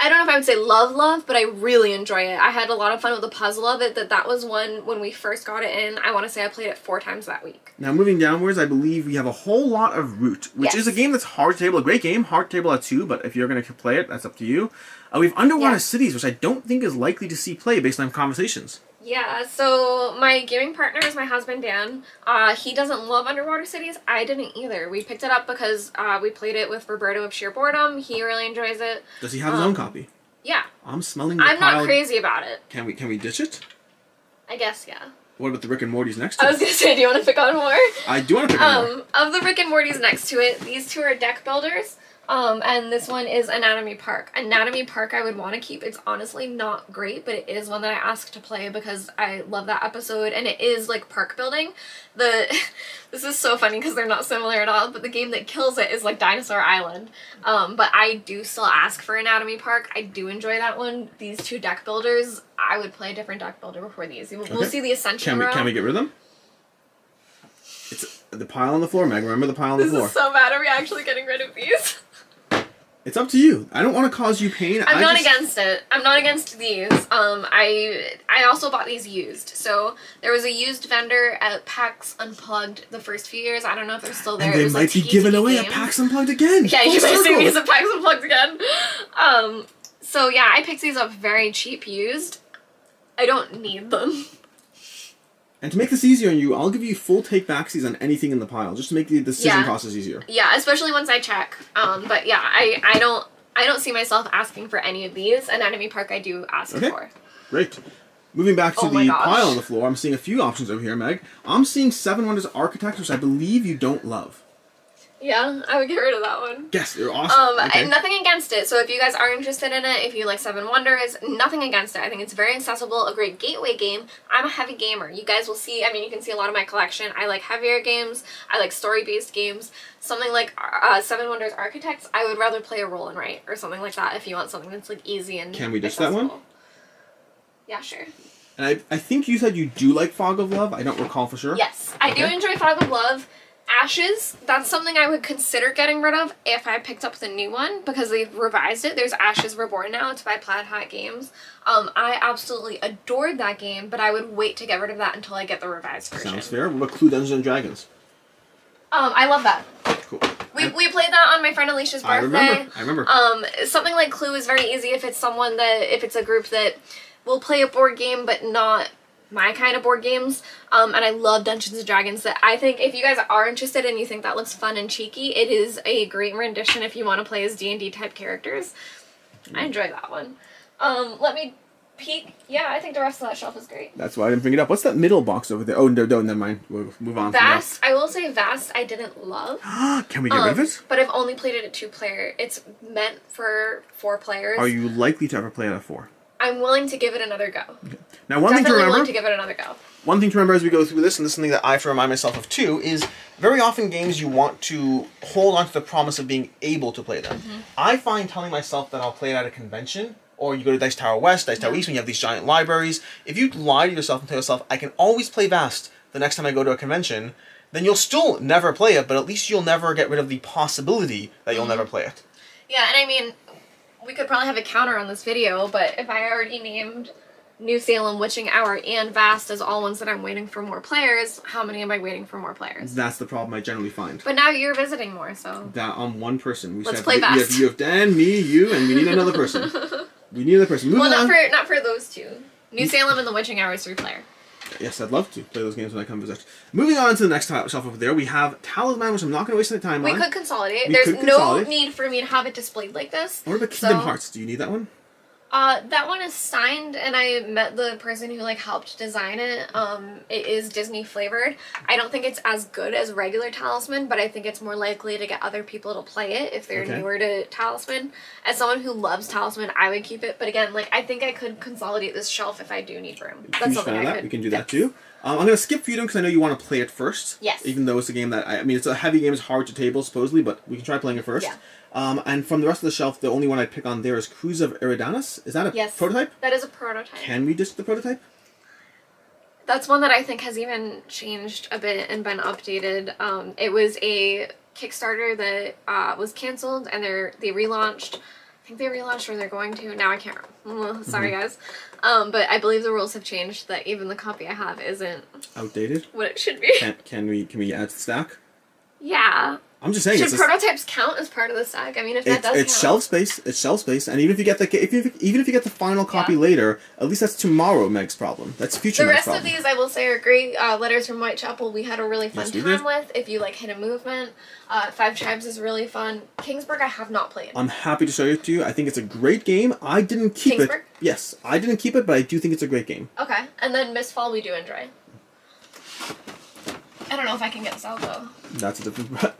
don't know if I would say love, but I really enjoy it. I had a lot of fun with the puzzle of it. That was one, when we first got it in, I want to say I played it 4 times that week. Now, moving downwards, I believe we have a whole lot of Root, which is a game that's hard to table. A great game, hard to table at 2, but if you're going to play it, that's up to you. We have Underwater Cities, which I don't think is likely to see play based on conversations. Yeah, so my gaming partner is my husband, Dan. He doesn't love Underwater Cities. I didn't either. We picked it up because we played it with Roberto of sheer boredom. He really enjoys it. Does he have his own copy? Yeah. I'm smelling the I'm pile. not crazy about it. Can we ditch it? I guess, yeah. What about the Rick and Morty's next to it? I was going to say, do you want to pick on more? I do want to pick on more. Of the Rick and Morty's next to it, these two are deck builders. And this one is Anatomy Park. Anatomy Park I would want to keep. It's honestly not great, but it is one that I asked to play because I love that episode, and it is like park building. This is so funny because they're not similar at all, but the game that kills it is like Dinosaur Island. But I do still ask for Anatomy Park. I do enjoy that one. These two deck builders, I would play a different deck builder before these. We'll see the Ascension row. Can we get rid of them? It's the pile on the floor, Meg. Remember the pile on the floor. This is so bad. Are we actually getting rid of these? It's up to you. I don't want to cause you pain. I'm not against it. I'm not against these. I also bought these used. So there was a used vendor at PAX Unplugged the first few years. I don't know if they're still there. And they might be giving away at PAX Unplugged again. Yeah, you might see these at PAX Unplugged again. So yeah, I picked these up very cheap used. I don't need them. And to make this easier on you, I'll give you full take-backsies on anything in the pile, just to make the decision process easier. Yeah, especially once I check. But yeah, I don't see myself asking for any of these. Anatomy Park I do ask for. Great. Moving back to the pile on the floor, I'm seeing a few options over here, Meg. I'm seeing Seven Wonders Architects, which I believe you don't love. Yeah, I would get rid of that one. Yes, they're awesome. Okay. Nothing against it. So if you guys are interested in it, if you like Seven Wonders, nothing against it. I think it's very accessible, a great gateway game. I'm a heavy gamer. You guys will see, I mean, you can see a lot of my collection. I like heavier games. I like story-based games. Something like Seven Wonders Architects, I would rather play a roll and write or something like that if you want something that's like easy and Can we ditch that one? Yeah, sure. And I think you said you do like Fog of Love. I don't recall for sure. Yes, I do enjoy Fog of Love. Ashes, that's something I would consider getting rid of if I picked up the new one because they've revised it. There's Ashes Reborn now. It's by Plaid Hat Games. I absolutely adored that game, but I would wait to get rid of that until I get the revised version. Sounds fair. What about Clue Dungeons and Dragons? I love that. Cool. We played that on my friend Alicia's birthday. I remember. Something like Clue is very easy if it's someone that, if it's a group that will play a board game, but not my kind of board games. And I love Dungeons and Dragons. That I think if you guys are interested and you think that looks fun and cheeky, it is a great rendition if you want to play as D&D type characters. I enjoy that one. Let me peek. Yeah, I think the rest of that shelf is great. That's why I didn't bring it up. What's that middle box over there? Oh, no, never mind. We'll move on. Vast, I will say Vast I didn't love. Can we get rid of it? But I've only played it at 2-player. It's meant for 4 players. Are you likely to ever play it at 4? I'm willing to give it another go. Okay. Now, one thing to remember. Willing to give it another go. One thing to remember as we go through this, and this is something that I have to remind myself of too, is very often games you want to hold on to the promise of being able to play them. I find telling myself that I'll play it at a convention, or you go to Dice Tower West, Dice Tower East, when you have these giant libraries. If you lie to yourself and tell yourself, I can always play Vast the next time I go to a convention, then you'll still never play it, but at least you'll never get rid of the possibility that you'll never play it. Yeah, and I mean, we could probably have a counter on this video, but if I already named New Salem, Witching Hour, and Vast as all ones that I'm waiting for more players, how many am I waiting for more players? That's the problem I generally find. But now you're visiting more, so... That I'm one person. Let's play Vast. You have Dan, me, you, and we need another person. We need another person. Well, not for those two. New Salem and the Witching Hour is 3-player. Yes, I'd love to play those games when I come visit. Moving on to the next shelf over there, we have Talisman, which I'm not going to waste any time on. We could consolidate. There's no need for me to have it displayed like this. What about Kingdom Hearts? Do you need that one? That one is signed, and I met the person who like helped design it. It is Disney flavored. I don't think it's as good as regular Talisman, but I think it's more likely to get other people to play it if they're newer to Talisman. As someone who loves Talisman, I would keep it. But again, like I think I could consolidate this shelf if I do need room. That's something I could. We can do that too. I'm going to skip Feudum because I know you want to play it first. Yes. Even though it's a game that, I mean, it's a heavy game, it's hard to table supposedly, but we can try playing it first. Yeah. And from the rest of the shelf, the only one I'd pick on there is Cruise of Eridanus. Is that a prototype? That is a prototype. Can we ditch the prototype? That's one that I think has even changed a bit and been updated. It was a Kickstarter that was canceled, and they relaunched. I think they relaunched, or they're going to. Now I can't remember. Sorry, guys. But I believe the rules have changed, that even the copy I have isn't... outdated? ...what it should be. Can we add to the stack? Yeah. I'm just saying. Should prototypes count as part of the stack? I mean, if that does it's count. shelf space. It's shelf space, and even if you get even if you get the final copy later, at least that's tomorrow Meg's problem. That's future Meg's problem. The rest of these, I will say, are great. Letters from Whitechapel, we had a really fun time with. If you like Hidden Movement, Five Tribes is really fun. Kingsburg, I have not played. I'm happy to show it to you. I think it's a great game. I didn't keep it. Yes, I didn't keep it, but I do think it's a great game. Okay, and then Mistfall, we do enjoy. I don't know if I can get this out though. That's a different.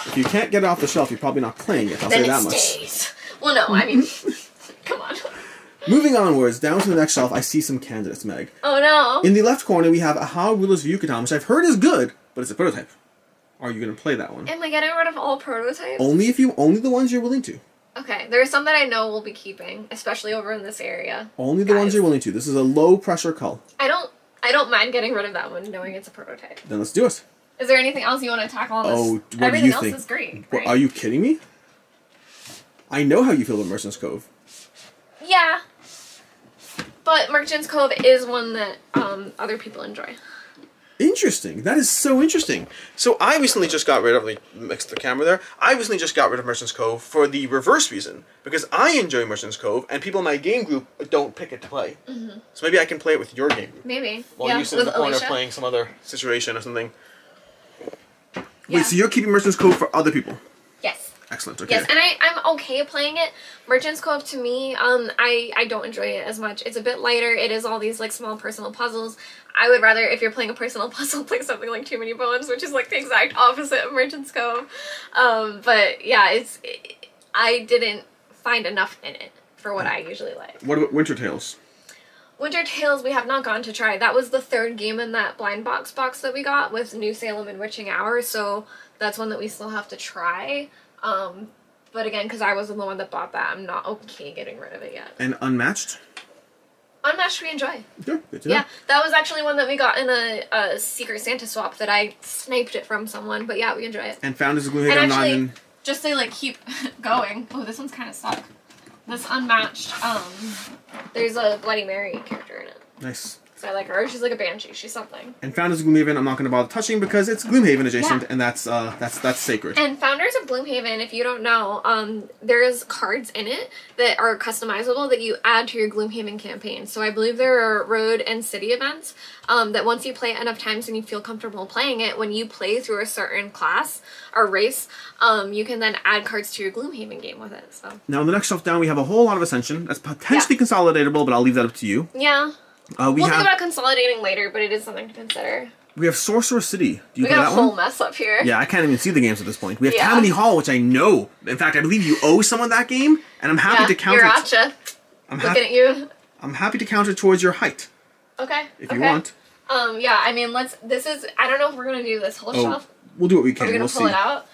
If you can't get it off the shelf, you're probably not playing it. I'll say that much. Stays. Well, no, I mean, come on. Moving onwards, down to the next shelf, I see some candidates, Meg. Oh no. In the left corner, we have Aha Rulers of Yucatan, which I've heard is good, but it's a prototype. Are you going to play that one? Am I getting rid of all prototypes? Only the ones you're willing to. Okay, there are some that I know we'll be keeping, especially over in this area. Only the ones you're willing to. This is a low pressure cull. I don't mind getting rid of that one, knowing it's a prototype. Then let's do it. Is there anything else you want to tackle on this? Oh, what Everything do you else think? is great. Well, are you kidding me? I know how you feel about Merchant's Cove. Yeah. But Merchant's Cove is one that other people enjoy. Interesting. That is so interesting. So I recently just got rid of, let me mix the camera there. I recently just got rid of Merchant's Cove for the reverse reason. Because I enjoy Merchant's Cove, and people in my game group don't pick it to play. So maybe I can play it with your game group. Maybe. While you sit in the corner playing some other situation or something. Wait, so you're keeping Merchant's Cove for other people? Yes. Excellent, okay. Yes, and I'm okay playing it. Merchant's Cove, to me, I don't enjoy it as much. It's a bit lighter. It is all these, like, small personal puzzles. I would rather, if you're playing a personal puzzle, play something like Too Many Bones, which is, like, the exact opposite of Merchant's Cove. But, yeah, I didn't find enough in it for what I usually like. What about Winter Tales? Winter Tales we have not gone to try. That was the third game in that blind box that we got with New Salem and Witching Hour, so that's one that we still have to try. But again, because I wasn't the one that bought that, I'm not okay getting rid of it yet. And Unmatched? Unmatched we enjoy. Good to know. Yeah, that was actually one that we got in a Secret Santa swap that I sniped it from someone, but yeah, we enjoy it. And Founders of Gloomhaven and actually, just to like keep going, oh, this one's kind of stuck. This Unmatched, there's a Bloody Mary character in it. Nice. So I like her. She's like a banshee. She's something. And Founders of Gloomhaven, I'm not going to bother touching because it's Gloomhaven adjacent, and that's sacred. And Founders of Gloomhaven, if you don't know, there's cards in it that are customizable that you add to your Gloomhaven campaign. So I believe there are road and city events that once you play it enough times and you feel comfortable playing it, when you play through a certain class or race, you can then add cards to your Gloomhaven game with it. So now on the next shelf down, we have a whole lot of Ascension. That's potentially consolidatable, but I'll leave that up to you. Yeah. We'll think about consolidating later, but it is something to consider. We have Sorcerer City. Do you play that one? We got a whole mess up here. Yeah, I can't even see the games at this point. We have Tammany Hall, which I know. In fact, I believe you owe someone that game, and I'm happy to counter. Looking at you. I'm happy to counter towards your height. Okay. If you want. Yeah, I mean, this is, I don't know if we're going to do this whole shelf. We'll do what we can. We're going to pull it out.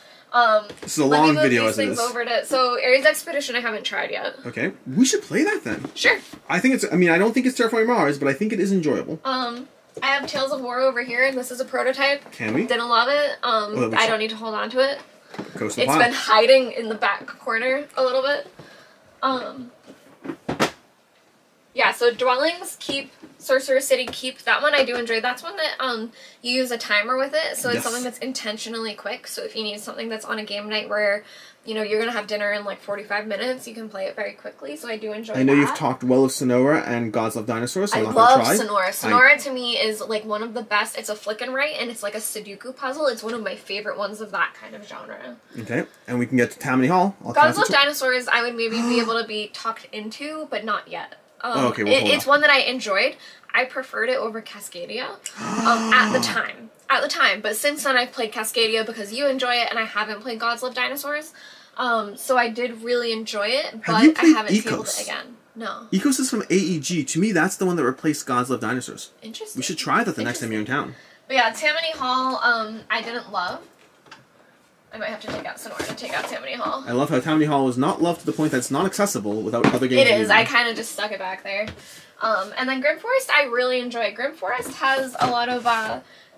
This is a long video as it is. So, Ares Expedition I haven't tried yet. Okay. We should play that then. Sure. I think it's, I mean, I don't think it's Terraforming Mars, but I think it is enjoyable. I have Tales of War over here, and this is a prototype. Can we? Didn't love it. I don't need to hold on to it. It's been hiding in the back corner a little bit. Yeah, so Dwellings, keep. Sorcerer City, keep. That one I do enjoy. That's one that you use a timer with it, so it's something that's intentionally quick. So if you need something that's on a game night where, you know, you're going to have dinner in like 45 minutes, you can play it very quickly, so I do enjoy that. I know you've talked well of Sonora and Gods Love Dinosaurs, so I'm not going to try. I love Sonora. Sonora to me is like one of the best. It's a flick and write, and it's like a Sudoku puzzle. It's one of my favorite ones of that kind of genre. Okay, and we can get to Tammany Hall. Gods Love Dinosaurs I would maybe be able to be talked into, but not yet. Okay, it's one that I enjoyed. I preferred it over Cascadia at the time. But since then I've played Cascadia because you enjoy it and I haven't played Gods Love Dinosaurs. So I did really enjoy it, but I haven't tabled it again. No. Ecos is from AEG. To me, that's the one that replaced Gods Love Dinosaurs. Interesting. We should try that the next time you're in town. But yeah, Tammany Hall, I didn't love. I might have to take out Sonora to take out Tammany Hall. I love how Tammany Hall is not loved to the point that it's not accessible without other games. It is. I kind of just stuck it back there. And then Grim Forest, I really enjoy. Grim Forest has a lot of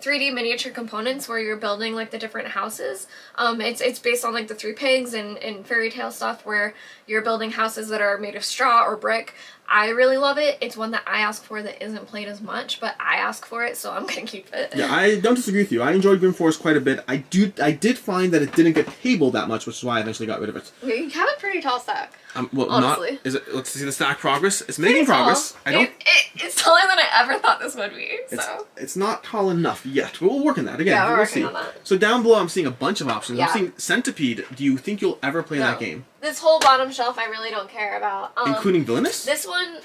3D miniature components where you're building like the different houses. It's based on like the Three Pigs and fairy tale stuff where you're building houses that are made of straw or brick. I really love it. It's one that I ask for that isn't played as much, but I ask for it, so I'm gonna keep it. Yeah, I don't disagree with you. I enjoyed Grim Forest quite a bit. I did find that it didn't get tabled that much, which is why I eventually got rid of it. You have a pretty tall stack. Well, honestly. Not, is it? Let's see the stack progress. It's making pretty progress. Tall. I don't. It's taller than I ever thought this would be. So it's not tall enough yet, but we'll work on that again. Yeah, we're working see. on that. So down below, I'm seeing a bunch of options. Yeah. I'm seeing Centipede. Do you think you'll ever play that game? This whole bottom shelf, I really don't care about. Including Villainous? This one.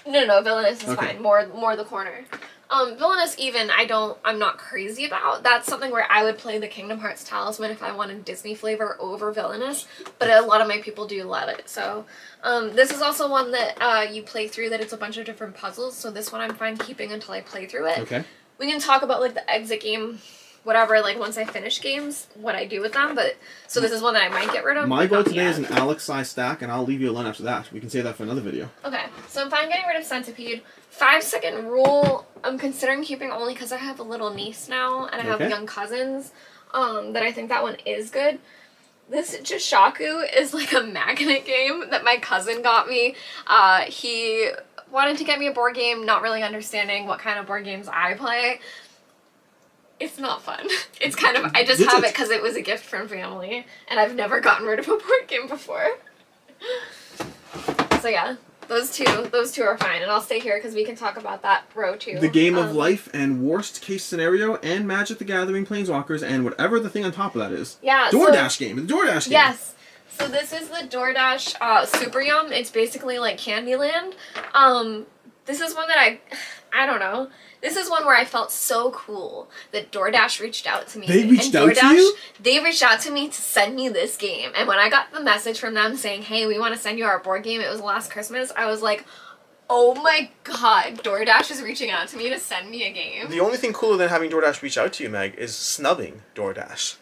No, Villainous is fine. More the corner. Villainous even, I'm not crazy about. That's something where I would play the Kingdom Hearts Talisman if I wanted Disney flavor over Villainous, but a lot of my people do love it. So, this is also one that you play through that it's a bunch of different puzzles, so this one I'm fine keeping until I play through it. Okay. We can talk about, like, the exit game, whatever, like, once I finish games, what I do with them, but, so this is one that I might get rid of. My goal today is an Alex-size stack, and I'll leave you alone after that. We can save that for another video. Okay, so I'm fine getting rid of Centipede. 5-second rule, I'm considering keeping only because I have a little niece now, and I have young cousins, that I think that one is good. This Jishaku is like a magnet game that my cousin got me. He wanted to get me a board game, not really understanding what kind of board games I play. It's not fun. It's kind of, I just have it because it was a gift from family, and I've never gotten rid of a board game before. So yeah, those two are fine, and I'll stay here because we can talk about that row too. The Game of Life and Worst Case Scenario and Magic the Gathering Planeswalkers and whatever the thing on top of that is. Yeah. DoorDash game. The DoorDash game. Yes. So this is the DoorDash Super Yum. It's basically like Candyland. This is one that I don't know. This is one where I felt so cool that DoorDash reached out to me. They reached out to you? They reached out to me to send me this game. And when I got the message from them saying, hey, we want to send you our board game, it was last Christmas, I was like, oh my god, DoorDash is reaching out to me to send me a game. The only thing cooler than having DoorDash reach out to you, Meg, is snubbing DoorDash.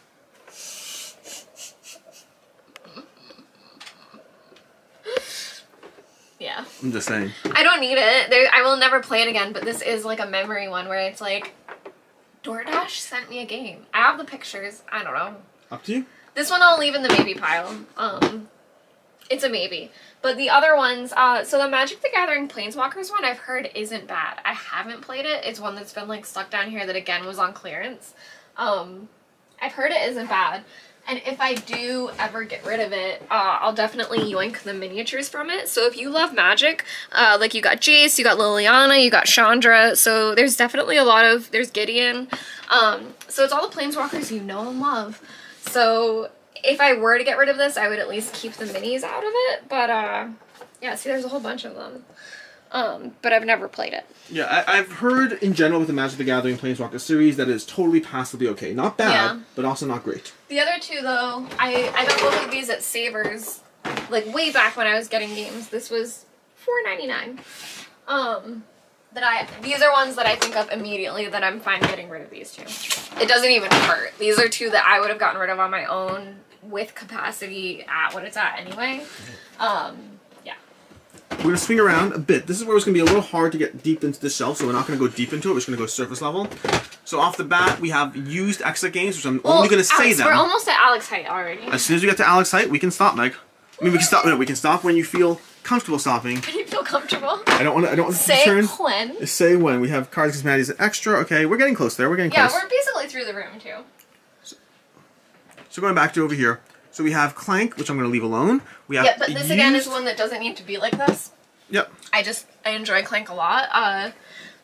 Yeah. I'm just saying. I don't need it. I will never play it again, but this is like a memory one where it's like, DoorDash sent me a game. I have the pictures. I don't know. Up to you. This one I'll leave in the maybe pile. It's a maybe. But the other ones, so the Magic the Gathering Planeswalkers one I've heard isn't bad. I haven't played it. It's one that's been like stuck down here that again was on clearance. I've heard it isn't bad. And if I do ever get rid of it, I'll definitely yoink the miniatures from it. So if you love Magic, like you got Jace, you got Liliana, you got Chandra, so there's definitely a lot of, there's Gideon. So it's all the Planeswalkers you know and love. So if I were to get rid of this, I would at least keep the minis out of it. But yeah, see, there's a whole bunch of them. But I've never played it. Yeah, I've heard in general with the Magic the Gathering Planeswalker series that it's totally passably okay. Not bad, but also not great. The other two, though, I got both of these at Savers, like way back when I was getting games. This was $4.99. These are ones that I think of immediately that I'm fine getting rid of these two. It doesn't even hurt. These are two that I would have gotten rid of on my own with capacity at what it's at anyway. Yeah. We're going to swing around a bit. This is where it's going to be a little hard to get deep into the shelf, so we're not going to go deep into it. We're just going to go surface level. So off the bat, we have used exit games, which I'm only going to say them. We're almost at Alex height already. As soon as we get to Alex height, we can stop, Meg. I mean, we can stop. No, we can stop when you feel comfortable stopping. When you feel comfortable. I don't want to say turn. when. Say when. We have cards cosmetics an extra. Okay, we're getting close there. We're getting close. Yeah, we're basically through the room too. So going back to over here. So we have Clank, which I'm going to leave alone. We have but this again is one that doesn't need to be like this. Yep. I enjoy Clank a lot.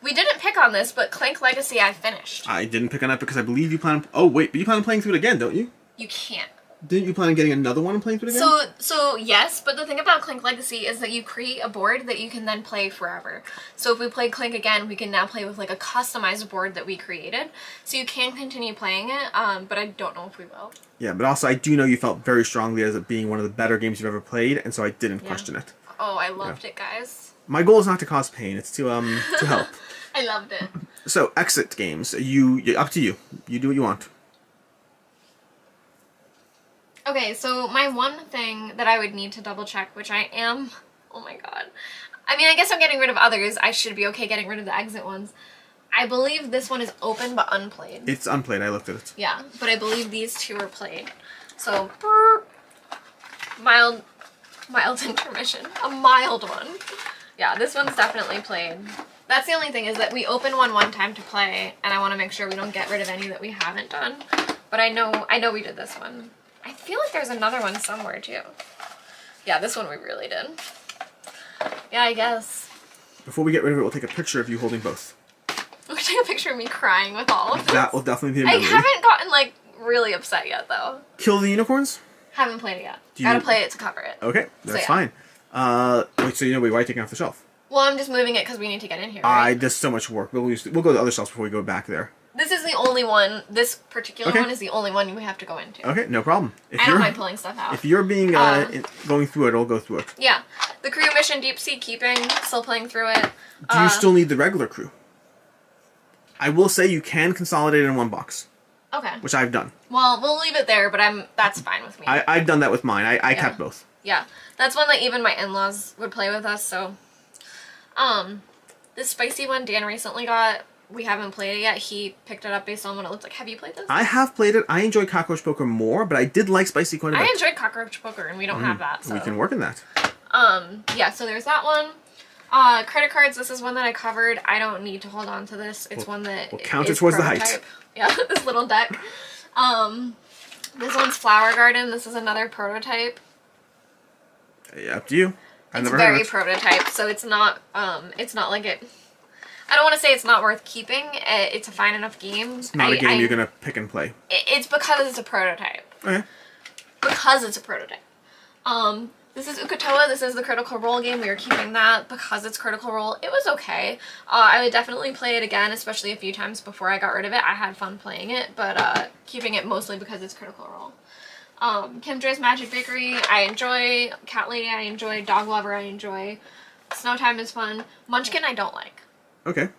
We didn't pick on this, but Clank Legacy I finished. I didn't pick on that because I believe you plan on... Oh, wait, but you plan on playing through it again, don't you? You can't. Didn't you plan on getting another one and playing through it again? So yes, but the thing about Clank Legacy is that you create a board that you can then play forever. So if we play Clank again, we can now play with like a customized board that we created. So you can continue playing it, but I don't know if we will. Yeah, but also I do know you felt very strongly as it being one of the better games you've ever played, and so I didn't question it. Oh, I loved it, guys. My goal is not to cause pain; it's to help. I loved it. So exit games, up to you. You do what you want. Okay, so my one thing that I would need to double check, which I am, oh my god. I mean, I guess I'm getting rid of others. I should be okay getting rid of the exit ones. I believe this one is open but unplayed. It's unplayed, I looked at it. Yeah, but I believe these two are played. So, mild intermission. A mild one. Yeah, this one's definitely played. That's the only thing, is that we open one time to play, and I want to make sure we don't get rid of any that we haven't done. But I know we did this one. I feel like there's another one somewhere, too. Yeah, this one we really did. Yeah, I guess. Before we get rid of it, we'll take a picture of you holding both. We'll take a picture of me crying with all of this. That will definitely be a memory. I haven't gotten, like, really upset yet, though. Kill the Unicorns? Haven't played it yet. Gotta play it to cover it. Okay, that's fine. Wait, so why are you taking it off the shelf? Well, I'm just moving it because we need to get in here, right? There's so much work. We'll go to the other shelves before we go back there. This is the only one, this particular one is the only one we have to go into. Okay, no problem. I don't mind pulling stuff out. If you're being, going through it, I'll go through it. Yeah. The crew mission, Deep Sea Keeping, still playing through it. Do you still need the regular crew? I will say you can consolidate it in one box. Okay. Which I've done. Well, we'll leave it there, but that's fine with me. I've done that with mine. I kept both. Yeah. That's one that even my in-laws would play with us, so. This spicy one Dan recently got. We haven't played it yet. He picked it up based on what it looked like. Have you played this? I have played it. I enjoy Cockroach Poker more, but I did like Spicy quite a bit. I enjoyed Cockroach Poker, and we don't have that, so. We can work in that. Yeah, so there's that one. Credit cards, this is one that I covered. I don't need to hold on to this. It's one that we'll count it towards the height. Yeah, this little deck. This one's Flower Garden. This is another prototype. Yeah, up to you. It's very prototype, so it's not like it... I don't want to say it's not worth keeping. It's a fine enough game. It's not a game you're going to pick and play. It's because it's a prototype. Okay. Because it's a prototype. This is Ukatoa. This is the Critical Role game. We are keeping that because it's Critical Role. It was okay. I would definitely play it again, especially a few times before I got rid of it. I had fun playing it, but keeping it mostly because it's Critical Role. Kim Dre's Magic Bakery, I enjoy. Cat Lady, I enjoy. Dog Lover, I enjoy. Snowtime is fun. Munchkin, I don't like. Okay.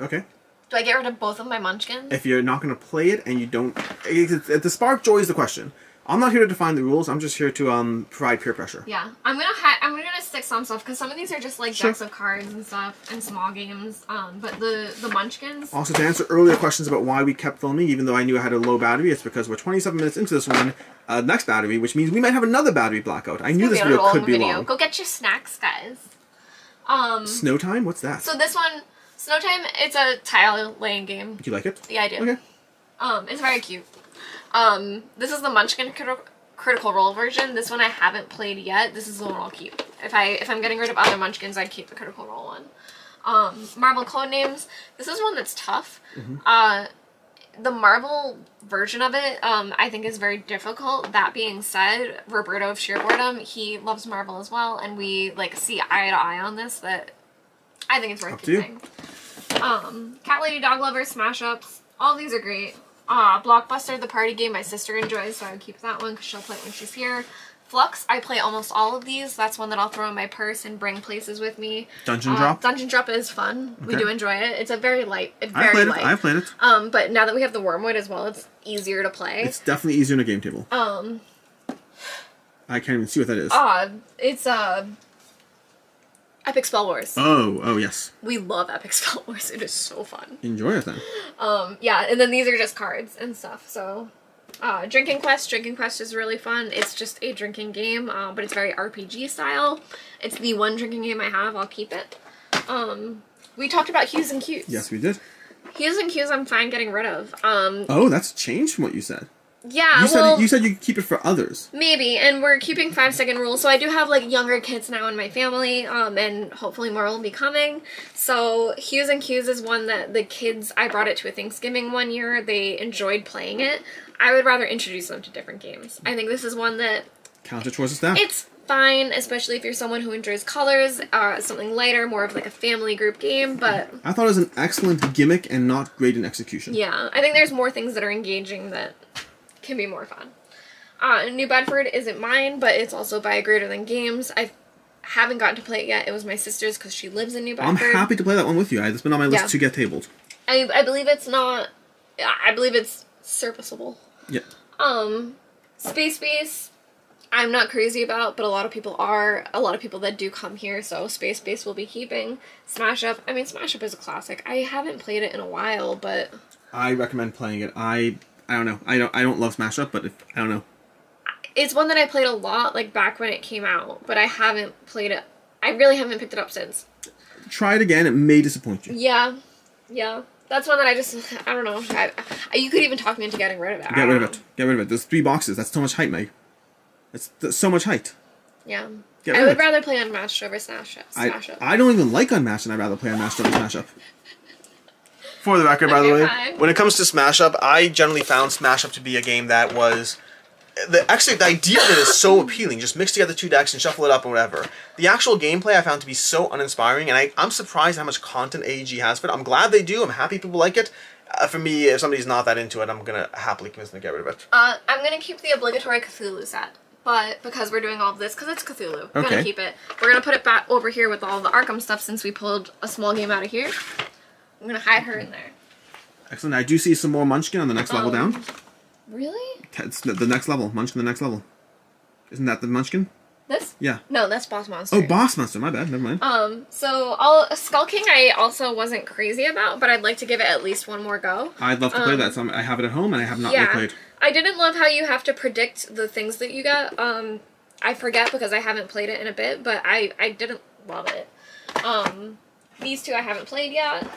Okay. Do I get rid of both of my Munchkins? If you're not going to play it and you don't... The spark joy is the question. I'm not here to define the rules. I'm just here to provide peer pressure. Yeah. I'm gonna stick some stuff because some of these are just like decks of cards and stuff and small games. But the Munchkins... Also, to answer earlier questions about why we kept filming, even though I knew I had a low battery, it's because we're 27 minutes into this one, next battery, which means we might have another battery blackout. I knew this video could be long. Go get your snacks, guys. Snowtime? What's that? So this one, Snowtime, it's a tile laying game. Do you like it? Yeah, I do. Okay. It's very cute. This is the Munchkin Critical Role version. This one I haven't played yet. This is the one I'll keep. If I'm getting rid of other Munchkins, I'd keep the Critical Role one. Marble Codenames. This is one that's tough. The Marble version of it, I think is very difficult. That being said, Roberto of Sheer Boredom, he loves Marble as well, and we like see eye to eye on this. That I think it's worth keeping. Cat Lady Dog Lover, Smash Ups. All these are great. Blockbuster, the party game my sister enjoys, so I would keep that one because she'll play it when she's here. Flux, I play almost all of these. That's one that I'll throw in my purse and bring places with me. Dungeon Drop? Dungeon Drop is fun. Okay. We do enjoy it. It's a very light. I've played it. But now that we have the Wormwood as well, it's easier to play. It's definitely easier in a game table. I can't even see what that is. It's Epic Spell Wars. Oh yes. We love Epic Spell Wars. It is so fun. Enjoy it then. Yeah, and then these are just cards and stuff, so... Drinking Quest. Drinking Quest is really fun. It's just a drinking game, but it's very RPG style. It's the one drinking game I have. I'll keep it. We talked about Hues and Cues. Yes, we did. Hues and Cues I'm fine getting rid of. Oh, that's changed from what you said. Yeah, you said you could keep it for others. Maybe, and we're keeping 5-second rules, so I do have, like, younger kids now in my family, and hopefully more will be coming. So, Hues and Cues is one that the kids, I brought it to a Thanksgiving one year, they enjoyed playing it. I would rather introduce them to different games. I think this is one that... Counter choice of staff. It's fine, especially if you're someone who enjoys colors, something lighter, more of like a family group game, but... I thought it was an excellent gimmick and not great in execution. Yeah, I think there's more things that are engaging that can be more fun. New Bedford isn't mine, but it's also by Greater Than Games. I haven't gotten to play it yet. It was my sister's because she lives in New Bedford. I'm happy to play that one with you. It's been on my list to get tabled. I believe it's not... I believe it's serviceable. Yeah. Space Base, I'm not crazy about, but a lot of people are. A lot of people that do come here, so Space Base will be keeping. Smash Up, I mean, Smash Up is a classic. I haven't played it in a while, but... I recommend playing it. I don't know. I don't love Smash Up, but I don't know. It's one that I played a lot, like, back when it came out, but I haven't played it. I really haven't picked it up since. Try it again. It may disappoint you. Yeah. Yeah. That's one that I don't know. You could even talk me into getting rid of it. Get rid of it. Get rid of it. There's 3 boxes. That's so much height, Meg. That's so much height. Yeah. I would rather play Unmatched over Smash Up. I don't even like Unmatched, and I'd rather play Unmatched over Smash Up. For the record, by the way, when it comes to Smash Up, I generally found Smash Up to be a game that was... Actually, the idea of it is so appealing. Just mix together 2 decks and shuffle it up or whatever. The actual gameplay I found to be so uninspiring, and I'm surprised how much content AEG has for it. I'm glad they do. I'm happy people like it. For me, if somebody's not that into it, I'm going to happily convince them to get rid of it. I'm going to keep the obligatory Cthulhu set. But because we're doing all of this, because it's Cthulhu, we're going to keep it. We're going to put it back over here with all the Arkham stuff since we pulled a small game out of here. I'm going to hide her in there. Excellent. I do see some more Munchkin on the next level down. Really? It's the next level. Munchkin the next level. Isn't that the Munchkin? This? Yeah. No, that's Boss Monster. Oh, Boss Monster. My bad. Never mind. So Skull King I also wasn't crazy about, but I'd like to give it at least one more go. I'd love to play that. So I have it at home, and I have not yet played. I didn't love how you have to predict the things that you get. I forget because I haven't played it in a bit, but I didn't love it. These 2 I haven't played yet.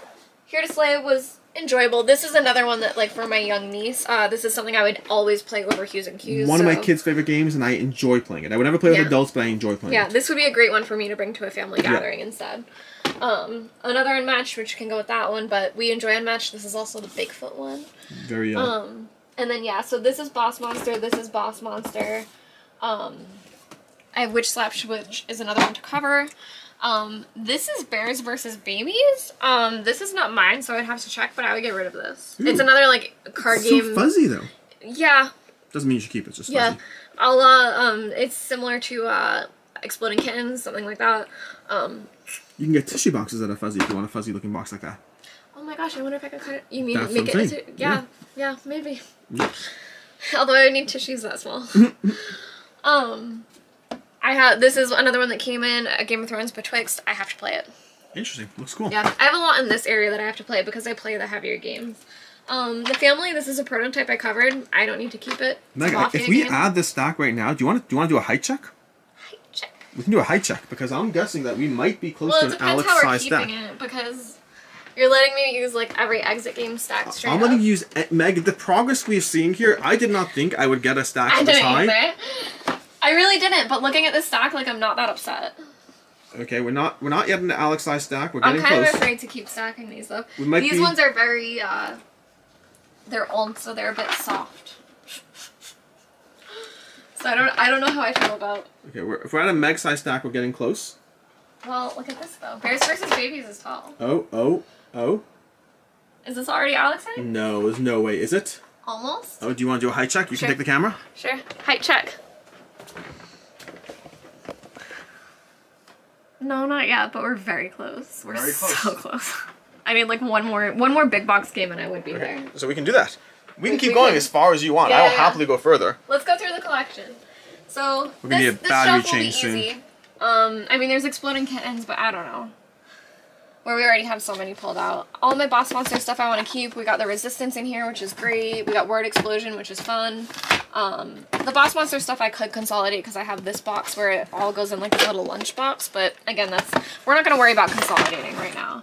Here to Slay was enjoyable. This is another one that, like, for my young niece, this is something I would always play over Hues and Cues. One of my kids' favorite games, and I enjoy playing it. I would never play with adults, but I enjoy playing it. Yeah, this would be a great one for me to bring to a family gathering instead. Another Unmatched, which can go with that one, but we enjoy Unmatched. This is also the Bigfoot one. Very and then, so this is Boss Monster, this is Boss Monster. I have Witch Slap Switch is another one to cover. This is Bears versus Babies. This is not mine, so I'd have to check, but I would get rid of this. Ooh. It's another, like, card game. It's so fuzzy, though. Yeah. Doesn't mean you should keep it, it's just fuzzy. It's similar to, Exploding Kittens, something like that. You can get tissue boxes that are fuzzy if you want a fuzzy-looking box like that. Oh my gosh, I wonder if I could cut it. You mean That's make it? Yeah, maybe. Yeah. Although I would need tissues that small. This is another one that came in, Game of Thrones Betwixt. I have to play it. Interesting. Looks cool. Yeah, I have a lot in this area that I have to play because I play the heavier games. The Family, this is a prototype I covered. I don't need to keep it. Meg, if we add this stack right now, do you want to do a height check? Height check? We can do a height check because I'm guessing that we might be close to an Alex-sized stack. Well, it depends how we're keeping it because You're letting me use like every exit game stack straight I'm going to use Meg. The progress we've seen here, I did not think I would get a stack this high. Either. I really didn't, but looking at this stack, like I'm not that upset. Okay, we're not yet in the Alex size stack. We're getting close. I'm kind of afraid to keep stacking these though. These ones are very they're old, so they're a bit soft. So I don't know how I feel about. Okay, if we're at a Meg size stack, we're getting close. Well, look at this though. Bears versus Babies is tall. Oh. Is this already Alex height? No, there's no way. Is it? Almost. Oh, do you want to do a height check? You Sure. can take the camera. Sure. Height check. No, not yet, but we're very close. We're Very close. so close. I need like one more big box game and I would be there. So we can do that. We can keep going as far as you want. I will happily go further. Let's go through the collection. So we're gonna need a battery change soon. I mean, there's exploding kittens, but I don't know. Where we already have so many pulled out. All my boss monster stuff I want to keep. We got the resistance in here, which is great. We got word explosion, which is fun. The boss monster stuff I could consolidate because I have this box where it all goes in like a little lunch box. But again, we're not gonna worry about consolidating right now.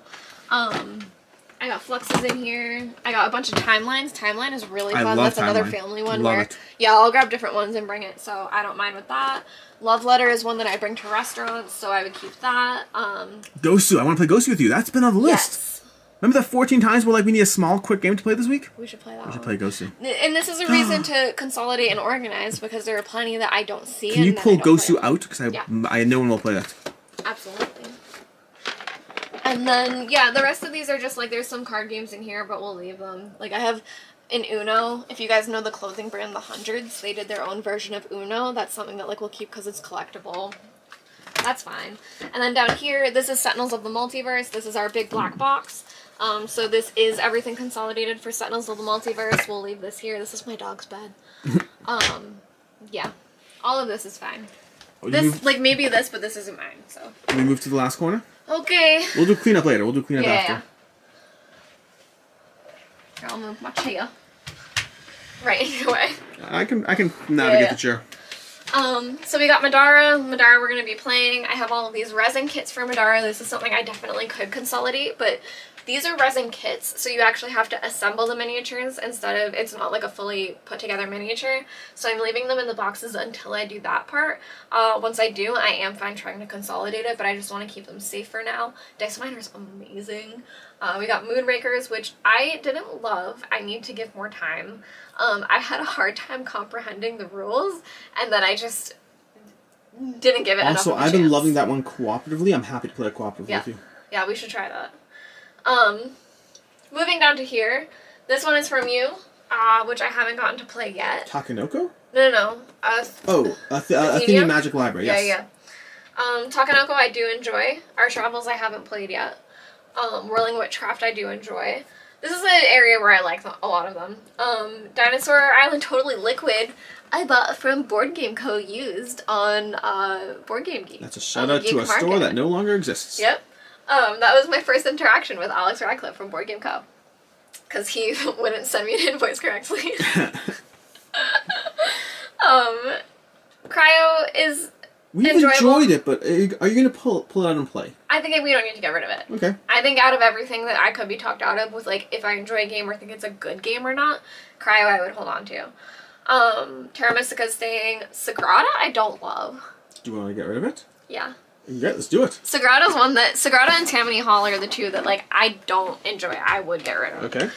I got fluxes in here. I got a bunch of timelines. Timeline is really fun. That's another family one where yeah, I'll grab different ones and bring it, so I don't mind with that. Love Letter is one that I bring to restaurants, so I would keep that. Gosu, I want to play Gosu with you. That's been on the list. Yes. Remember the 14 times we're like, we need a small, quick game to play this week? We should play that. We should play Gosu. And this is a reason to consolidate and organize because there are plenty that I don't see. Can you pull Gosu out? Because I know one will play that. Absolutely. And then, yeah, the rest of these are just like, there's some card games in here, but we'll leave them. Like, I have in Uno, if you guys know the clothing brand The Hundreds, they did their own version of Uno. That's something that, like, we'll keep because it's collectible. That's fine. And then down here, this is Sentinels of the Multiverse. This is our big black box. So this is everything consolidated for Sentinels of the Multiverse. We'll leave this here. This is my dog's bed. Yeah. All of this is fine. This, like, maybe this, but this isn't mine, so. Can we move to the last corner? Okay. We'll do cleanup later. We'll do cleanup after. Yeah. Here, I'll move my chair. Right, anyway. I can navigate the chair. So we got Madara. Madara we're going to be playing. I have all of these resin kits for Madara. This is something I definitely could consolidate, but these are resin kits, so you actually have to assemble the miniatures instead of, it's not like a fully put together miniature. So I'm leaving them in the boxes until I do that part. Once I do, I am fine trying to consolidate it, but I just want to keep them safe for now. Dice Miner's amazing. We got Moonrakers, which I didn't love. I need to give more time. I had a hard time comprehending the rules, and then I just didn't give it enough of a I've been chance. loving that one cooperatively. I'm happy to play it cooperatively with you. Yeah, we should try that. Moving down to here, this one is from you, which I haven't gotten to play yet. Takanoko? No. Athenian Magic Library, yes. Yeah. Takanoko I do enjoy. Our Travels I haven't played yet. Whirling Witchcraft I do enjoy. This is an area where I like a lot of them. Dinosaur Island Totally Liquid I bought from Board Game Co. used on Board Game Geek. That's a shout out to a store that no longer exists. Yep. That was my first interaction with Alex Radcliffe from Board Game Co. Because he wouldn't send me an invoice correctly. Cryo is We've enjoyed it, but are you going to pull it out and play? I think we don't need to get rid of it. Okay. I think out of everything that I could be talked out of with, like, if I enjoy a game or think it's a good game or not, Cryo I would hold on to. Terra Mystica staying. Sagrada I don't love. Do you want to get rid of it? Yeah. Yeah, let's do it. Sagrada's one that... Sagrada and Tammany Hall are the two that, like, I don't enjoy. I would get rid of. Okay.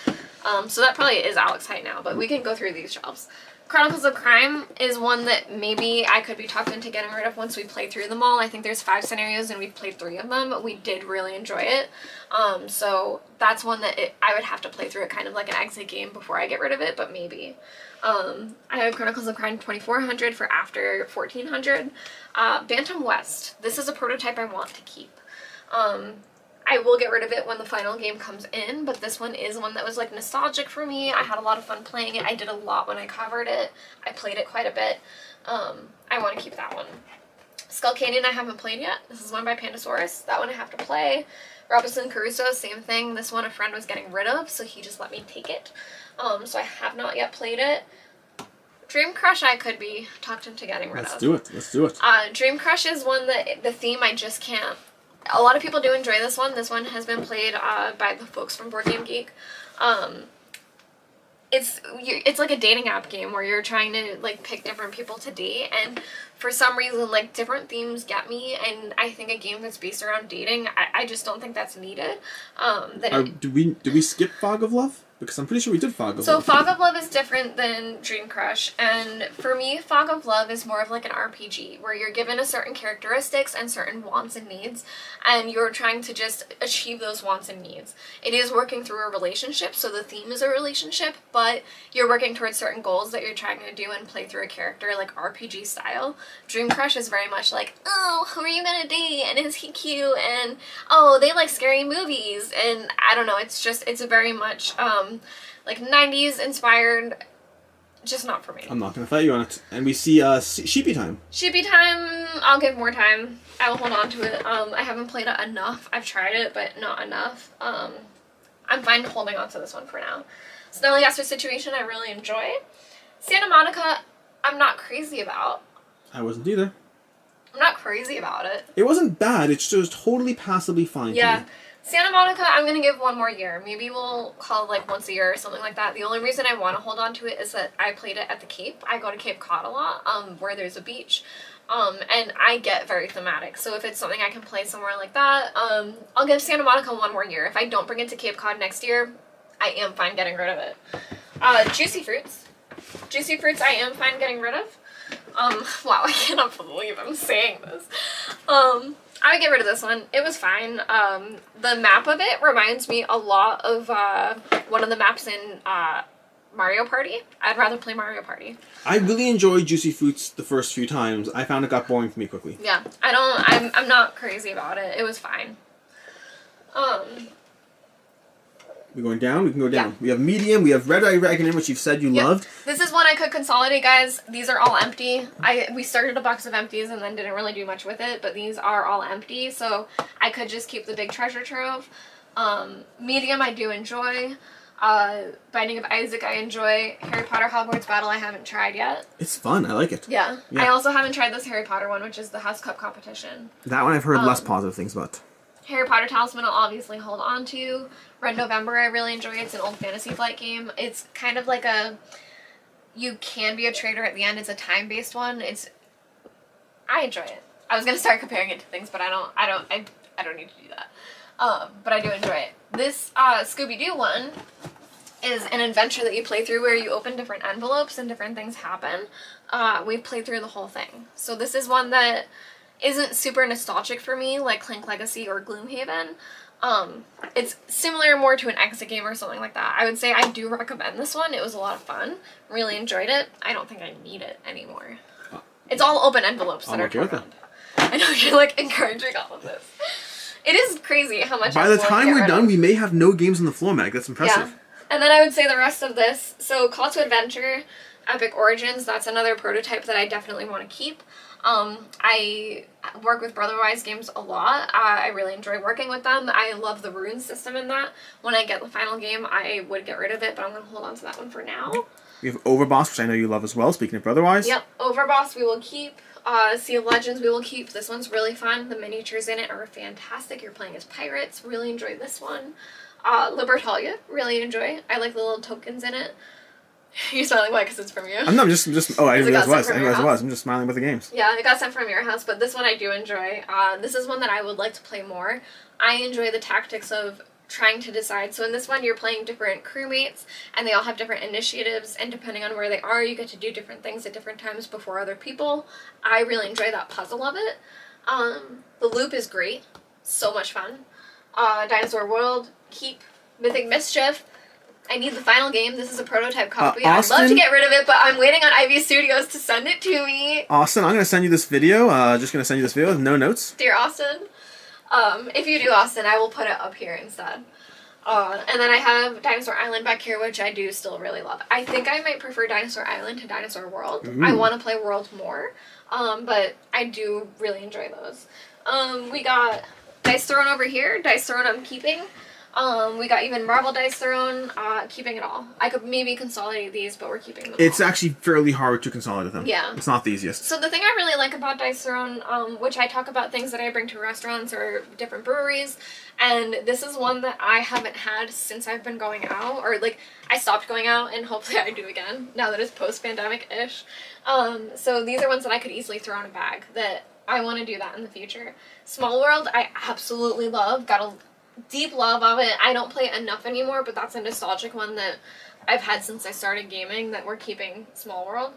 So that probably is Alex height now, but we can go through these shelves. Chronicles of Crime is one that maybe I could be talked into getting rid of once we play through them all. I think there's 5 scenarios and we've played 3 of them, but we did really enjoy it. So that's one that I would have to play through it kind of like an exit game before I get rid of it, but maybe. I have Chronicles of Crime 2400 for after 1400. Bantam West. This is a prototype I want to keep. I will get rid of it when the final game comes in, but this one is one that was, like, nostalgic for me. I had a lot of fun playing it. I did a lot when I covered it. I played it quite a bit. I want to keep that one. Skull Canyon I haven't played yet. This is one by Pandasaurus. That one I have to play. Robinson Crusoe, same thing. This one a friend was getting rid of, so he just let me take it. So I have not yet played it. Dream Crush I could be talked into getting rid of. Let's do it. Let's do it. Dream Crush is one that the theme I just can't a lot of people do enjoy this one. This one has been played by the folks from Board Game Geek. It's like a dating app game where you're trying to like pick different people to date, and for some reason like different themes get me, and I think a game that's based around dating, I just don't think that's needed. Did we skip Fog of Love? Because I'm pretty sure we did Fog of Love. So Fog of Love is different than Dream Crush, and for me, Fog of Love is more of like an RPG, where you're given a certain characteristics and certain wants and needs, and you're trying to just achieve those wants and needs. It is working through a relationship, so the theme is a relationship, but you're working towards certain goals that you're trying to do and play through a character, like RPG style. Dream Crush is very much like, oh, who are you gonna date, and is he cute, and oh, they like scary movies, and I don't know, it's a very much, like 90s inspired, just not for me. I'm not gonna fight you on it. And we see Sheepy Time. Sheepy Time, I'll give more time. I will hold on to it. I haven't played it enough. I've tried it, but not enough. I'm fine holding on to this one for now. Smelly Esther Situation, I really enjoy. Santa Monica, I'm not crazy about. I wasn't either. I'm not crazy about it. It wasn't bad. It's just totally passably fine. Yeah. To me. Santa Monica, I'm going to give one more year. Maybe we'll call it like once a year or something like that. The only reason I want to hold on to it is that I played it at the Cape. I go to Cape Cod a lot, where there's a beach. And I get very thematic. So if it's something I can play somewhere like that, I'll give Santa Monica one more year. If I don't bring it to Cape Cod next year, I am fine getting rid of it. Juicy Fruits. Juicy Fruits I am fine getting rid of. Wow, I cannot believe I'm saying this. I would get rid of this one. It was fine. The map of it reminds me a lot of one of the maps in Mario Party. I'd rather play Mario Party. I really enjoyed Juicy Fruits the first few times. I found it got boring for me quickly. Yeah, I'm not crazy about it. It was fine. We're going down? We can go down. Yeah. We have medium, we have Red Eye Reckoning, which you've said you loved. This is one I could consolidate, guys. These are all empty. We started a box of empties and then didn't really do much with it, but these are all empty, so I could just keep the big treasure trove. Medium I do enjoy. Binding of Isaac I enjoy. Harry Potter Hogwarts Battle I haven't tried yet. It's fun. I like it. Yeah. I also haven't tried this Harry Potter one, which is the House Cup competition. That one I've heard less positive things about. Harry Potter Talisman I'll obviously hold on to. Red November I really enjoy. It's an old Fantasy Flight game. It's kind of like you can be a trader at the end. It's a time-based one. I enjoy it. I was gonna start comparing it to things, but I don't need to do that. But I do enjoy it. This Scooby-Doo one is an adventure that you play through where you open different envelopes and different things happen. We've played through the whole thing. So this is one that isn't super nostalgic for me, like Clank Legacy or Gloomhaven. It's similar more to an exit game or something like that. I would say I do recommend this one. It was a lot of fun. Really enjoyed it. I don't think I need it anymore. It's all open envelopes that are turned around. I know you're like encouraging all of this. It is crazy how much. By the time we're done, we may have no games on the floor, Meg. That's impressive. Yeah. And then I would say the rest of this. So Call to Adventure, Epic Origins, that's another prototype that I definitely want to keep. I work with Brotherwise Games a lot. I really enjoy working with them. I love the rune system in that. When I get the final game, I would get rid of it, but I'm going to hold on to that one for now. We have Overboss, which I know you love as well, speaking of Brotherwise. Yep, Overboss we will keep. Sea of Legends we will keep. This one's really fun. The miniatures in it are fantastic. You're playing as pirates. Really enjoy this one. Libertalia, really enjoy. I like the little tokens in it. You're smiling, why? Because it's from you? I'm not, just oh, I didn't realize it was. I didn't realize it was. I'm just smiling with the games. Yeah, it got sent from your house, but this one I do enjoy. This is one that I would like to play more. I enjoy the tactics of trying to decide. So in this one, you're playing different crewmates, and they all have different initiatives, and depending on where they are, you get to do different things at different times before other people. I really enjoy that puzzle of it. The loop is great. So much fun. Dinosaur World, keep. Mythic Mischief. I need the final game. This is a prototype copy. I'd love to get rid of it, but I'm waiting on Ivy Studios to send it to me. Austin, I'm going to send you this video. Just going to send you this video with no notes. Dear Austin. If you do, Austin, I will put it up here instead. And then I have Dinosaur Island back here, which I do still really love. I think I might prefer Dinosaur Island to Dinosaur World. I want to play World more, but I do really enjoy those. We got Dice Throne over here. Dice Throne I'm keeping. We got even marble dice thrown, keeping it all. I could maybe consolidate these, but we're keeping them It's all. actually fairly hard to consolidate them. Yeah. It's not the easiest. So the thing I really like about dice thrown, which I talk about things that I bring to restaurants or different breweries, and this is one that I haven't had since I've been going out, or like I stopped going out, and hopefully I do again now that it's post-pandemic-ish. So these are ones that I could easily throw in a bag that I want to do that in the future. Small World, I absolutely love. Got a deep love of it. I don't play it enough anymore, but that's a nostalgic one that I've had since I started gaming that we're keeping Small World.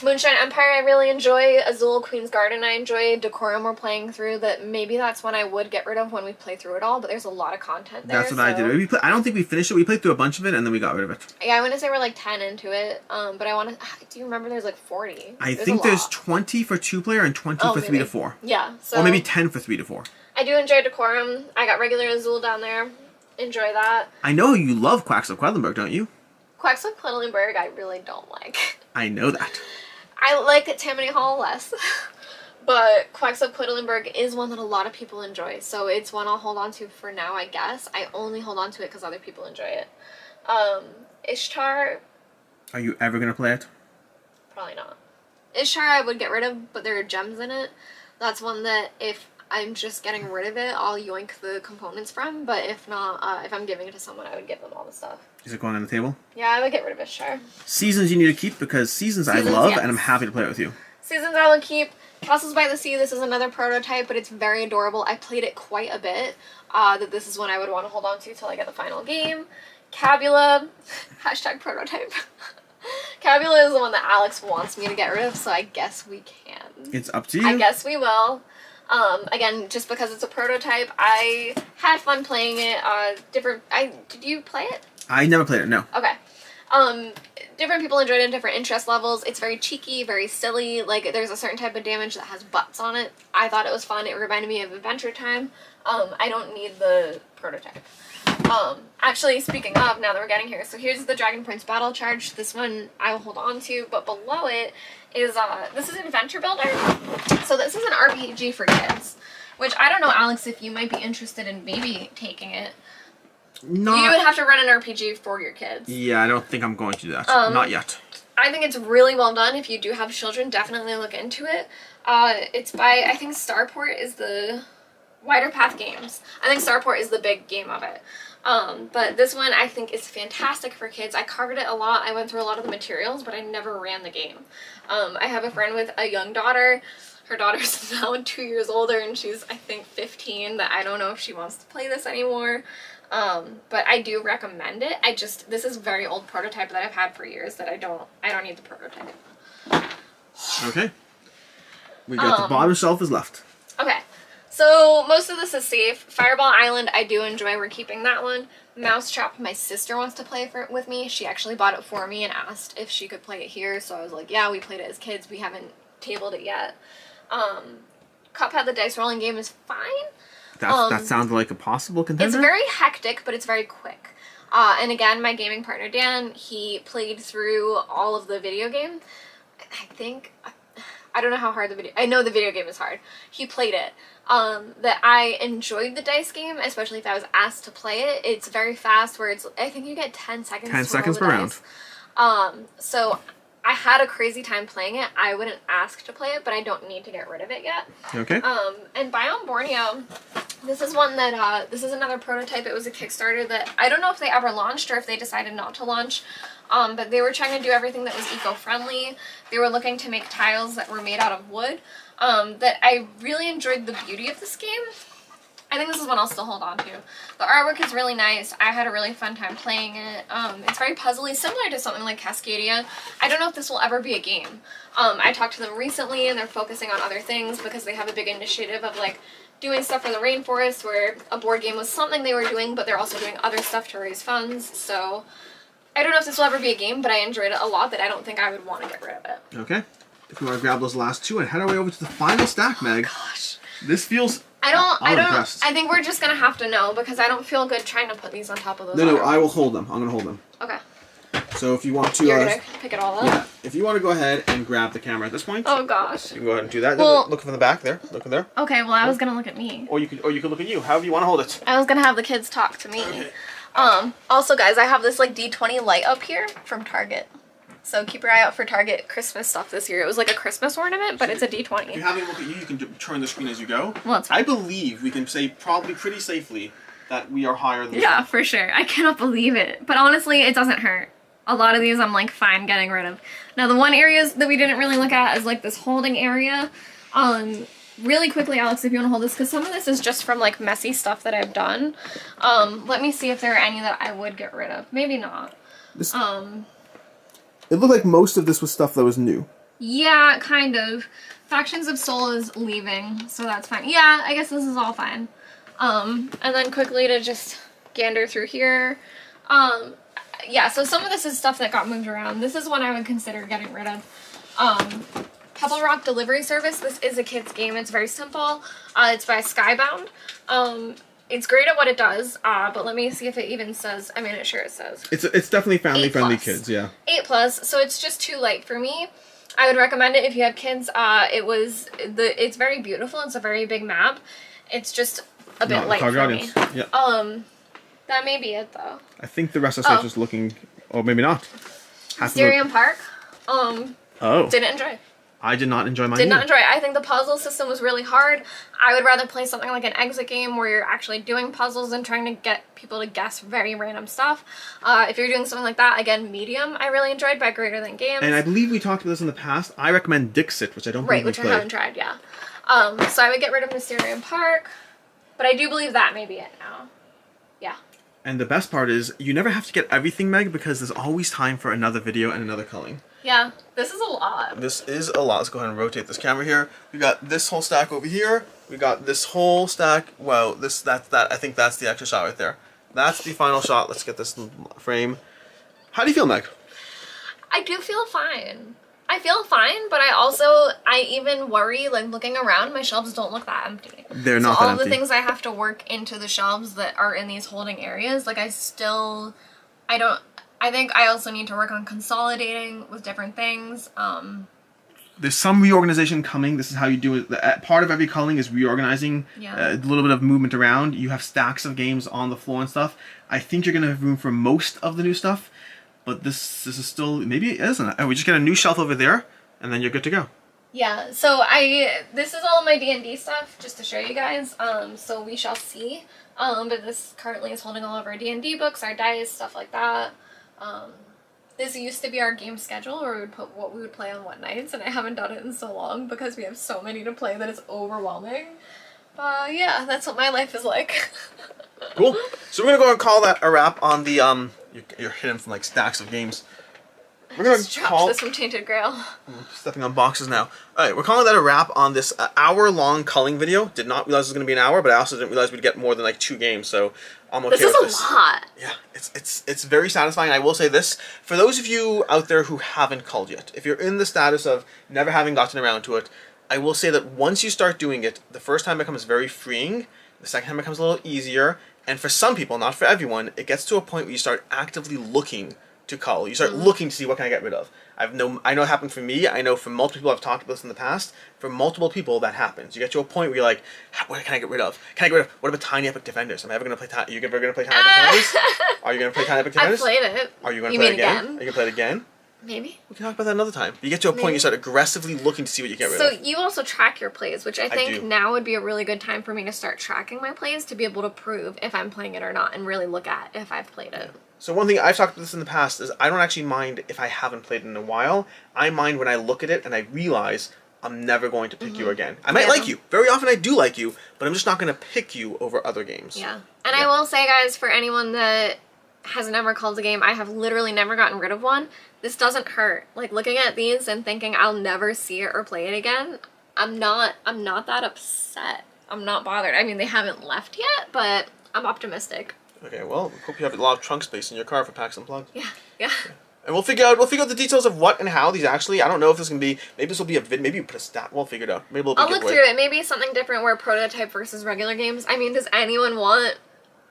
Moonshine Empire I really enjoy. Azul Queen's Garden I enjoy. Decorum we're playing through that maybe that's one I would get rid of when we play through it all, but there's a lot of content there. That's what I did. I don't think we finished it. We played through a bunch of it and then we got rid of it. Yeah, I want to say we're like 10 into it, but I want to... Do you remember there's like 40? I think there's 20 for 2-player and 20 for 3 to 4. Yeah. So or maybe 10 for 3 to 4. I do enjoy Decorum. I got regular Azul down there. Enjoy that. I know you love Quacks of Quedlinburg, don't you? Quacks of Quedlinburg I really don't like. I know that. I like Tammany Hall less. But Quacks of Quedlinburg is one that a lot of people enjoy. So it's one I'll hold on to for now, I guess. I only hold on to it because other people enjoy it. Ishtar... Are you ever going to play it? Probably not. Ishtar I would get rid of, but there are gems in it. That's one that if I'm just getting rid of it, I'll yoink the components from, but if not, if I'm giving it to someone, I would give them all the stuff. Is it going on the table? Yeah, I would get rid of Ishtar. Seasons you need to keep, because Seasons I love, and I'm happy to play it with you. Seasons I will keep. Castles by the Sea, this is another prototype, but it's very adorable. I played it quite a bit, that this is one I would want to hold on to till I get the final game. Cabula, hashtag prototype. Cabula is the one that Alex wants me to get rid of, so I guess we can. It's up to you. I guess we will. Again, just because it's a prototype, I had fun playing it. Did you play it? I never played it, no. Okay. Different people enjoyed it in different interest levels. It's very cheeky, very silly. Like, there's a certain type of damage that has butts on it. I thought it was fun. It reminded me of Adventure Time. I don't need the prototype. Actually, speaking of, now that we're getting here, so here's the Dragon Prince Battle Charge. This one I will hold on to, but below it is, this is Adventure Builder. So this is an RPG for kids, which I don't know, Alex, if you might be interested in maybe taking it. You would have to run an RPG for your kids. Yeah, I don't think I'm going to do that. Not yet. I think it's really well done. If you do have children, definitely look into it. It's by, I think Starport is the Wider Path Games. I think Starport is the big game of it. But this one I think is fantastic for kids. I covered it a lot. I went through a lot of the materials, but I never ran the game. I have a friend with a young daughter. Her daughter's now 2 years older, and she's, I think, 15, that I don't know if she wants to play this anymore. But I do recommend it. This is a very old prototype that I've had for years that I don't need the prototype. Okay. We got the bottom shelf is left. Okay. So most of this is safe. Fireball Island, I do enjoy. We're keeping that one. Mousetrap, my sister wants to play with me. She actually bought it for me and asked if she could play it here. So I was like, yeah, we played it as kids. We haven't tabled it yet. Cuphead, the dice rolling game, is fine. That sounds like a possible contender. It's very hectic, but it's very quick. And again, my gaming partner, Dan, he played through all of the video game. I don't know how hard I know the video game is hard. He played it. That I enjoyed the dice game, especially if I was asked to play it. It's very fast, where I think you get 10 seconds 10 seconds per round. So I had a crazy time playing it. I wouldn't ask to play it, but I don't need to get rid of it yet. Okay. And Biome Borneo, this is one that, this is another prototype. It was a Kickstarter that, I don't know if they ever launched or if they decided not to launch, but they were trying to do everything that was eco-friendly. They were looking to make tiles that were made out of wood, that I really enjoyed the beauty of this game. I think this is one I'll still hold on to. The artwork is really nice. I had a really fun time playing it. It's very puzzly, similar to something like Cascadia. I don't know if this will ever be a game. I talked to them recently, and they're focusing on other things because they have a big initiative of like doing stuff for the rainforest, where a board game was something they were doing, but they're also doing other stuff to raise funds. So I don't know if this will ever be a game, but I enjoyed it a lot that I don't think I would want to get rid of it. Okay. If you want to grab those last two and head our way over to the final stack, Meg. Gosh. This feels... I think we're just going to have to know, because I don't feel good trying to put these on top of those. No, I will hold them. I'm going to hold them. Okay. So if you want to... You're gonna pick it all up? Yeah. If you want to go ahead and grab the camera at this point. Oh, gosh. You can go ahead and do that. Well, look from the back there. Look from there. Okay, well, I was gonna look at me. Or you could look at you. However you want to hold it. I was gonna have the kids talk to me. Okay. Also, guys, I have this, like, D20 light up here from Target. So keep your eye out for Target Christmas stuff this year. It was like a Christmas ornament, but it's a D20. If you're having a look at you, you can turn the screen as you go. Well, it's fine. I believe we can say probably pretty safely that we are higher than Yeah, for sure. I cannot believe it. But honestly, it doesn't hurt. A lot of these I'm, like, fine getting rid of. Now, the one areas that we didn't really look at is, like, this holding area. Really quickly, Alex, if you want to hold this, because some of this is just from, like, messy stuff that I've done. Let me see if there are any that I would get rid of. Maybe not. It looked like most of this was stuff that was new. Yeah, kind of. Factions of Soul is leaving, so that's fine. Yeah, I guess this is all fine. And then quickly to just gander through here. Yeah, so some of this is stuff that got moved around. This is one I would consider getting rid of. Pebble Rock Delivery Service. This is a kid's game. It's very simple. It's by Skybound. It's great at what it does, but let me see if it even says, I mean, it sure it says. It's definitely family-friendly kids, yeah. 8+, so it's just too light for me. I would recommend it if you have kids. It's very beautiful. It's a very big map. It's just a bit light for me. Yeah. That may be it, though. I think the rest of the stage is looking, or maybe not. Mysterium Park. Didn't enjoy. I did not enjoy mine Did not enjoy it. I think the puzzle system was really hard. I would rather play something like an exit game where you're actually doing puzzles and trying to get people to guess very random stuff. If you're doing something like that, again, medium, I really enjoyed by Greater Than Games. And I believe we talked about this in the past. I recommend Dixit, which I don't believe we played. Right, which I haven't tried, yeah. So I would get rid of Mysterium Park, but I do believe that may be it now. Yeah. And the best part is, you never have to get everything, Meg, because there's always time for another video and another culling. Yeah, this is a lot. This is a lot. Let's go ahead and rotate this camera here. We got this whole stack over here. We got this whole stack. Wow, I think that's the extra shot right there. That's the final shot. Let's get this frame. How do you feel, Meg? I do feel fine. I feel fine, but I even worry, like, looking around, my shelves don't look that empty. They're not that empty. All the things I have to work into the shelves that are in these holding areas, like, I think I also need to work on consolidating with different things. There's some reorganization coming. This is how you do it. Part of every culling is reorganizing. Yeah. A little bit of movement around. You have stacks of games on the floor and stuff. I think you're going to have room for most of the new stuff. But this is still, maybe it isn't. We just get a new shelf over there, and then you're good to go. Yeah, so this is all my D&D stuff, just to show you guys, so we shall see. But this currently is holding all of our D&D books, our dice, stuff like that. This used to be our game schedule where we would put what we would play on what nights, and I haven't done it in so long because we have so many to play that it's overwhelming. But yeah, that's what my life is like. Cool. So we're gonna go and call that a wrap on the you're hidden from like stacks of games. We're gonna call this from Tainted Grail. Stepping on boxes now. Alright, we're calling that a wrap on this hour-long culling video. Did not realize it was gonna be an hour, but I also didn't realize we'd get more than like 2 games, so I'm okay with this. This is a lot. Yeah, it's very satisfying. I will say this, for those of you out there who haven't culled yet, if you're in the status of never having gotten around to it, I will say that once you start doing it, the first time becomes very freeing, the second time becomes a little easier, and for some people, not for everyone, it gets to a point where you start actively looking to cull. You start looking to see what can I get rid of. I know it happened for me. I know for multiple people, I've talked about this in the past. For multiple people, that happens. You get to a point where you're like, what can I get rid of? Can I get rid of, what about Tiny Epic Defenders? Am I ever going to play Are you ever going to play Tiny Epic Defenders? Are you going to play Tiny Epic Defenders? I've played it. Are you going to play it again? Are you going to play it again? Maybe. We can talk about that another time. You get to a point you start aggressively looking to see what you get rid of. So you also track your plays, which I think now would be a really good time for me to start tracking my plays to be able to prove if I'm playing it or not and really look at if I've played it. So one thing, I've talked about this in the past, is I don't actually mind if I haven't played it in a while. I mind when I look at it and I realize I'm never going to pick you again. I might like you. Very often I do like you, but I'm just not going to pick you over other games. Yeah. And I will say, guys, for anyone that has never culled a game, I have literally never gotten rid of one. This doesn't hurt. Like, looking at these and thinking I'll never see it or play it again, I'm not that upset. I'm not bothered. I mean, they haven't left yet, but I'm optimistic. Okay, well, hope you have a lot of trunk space in your car for packs and plugs. Yeah. And we'll figure out the details of what and how these actually. I don't know if this can be. Maybe this will be a vid. Maybe you put a stat. We'll figure it out. Maybe I'll look through it. Maybe something different where prototype versus regular games. I mean, does anyone want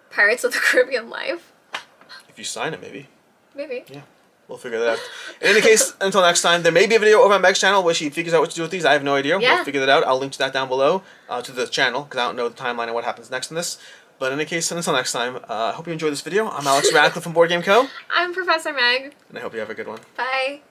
Pirates of the Caribbean Live? If you sign it, maybe. Maybe. Yeah. We'll figure that out. In any case, until next time, there may be a video over on Meg's channel where she figures out what to do with these. I have no idea. Yeah. We'll figure that out. I'll link to that down below, to the channel, because I don't know the timeline and what happens next in this. But in any case, until next time, I hope you enjoyed this video. I'm Alex Radcliffe from Board Game Co. I'm Professor Meg. And I hope you have a good one. Bye.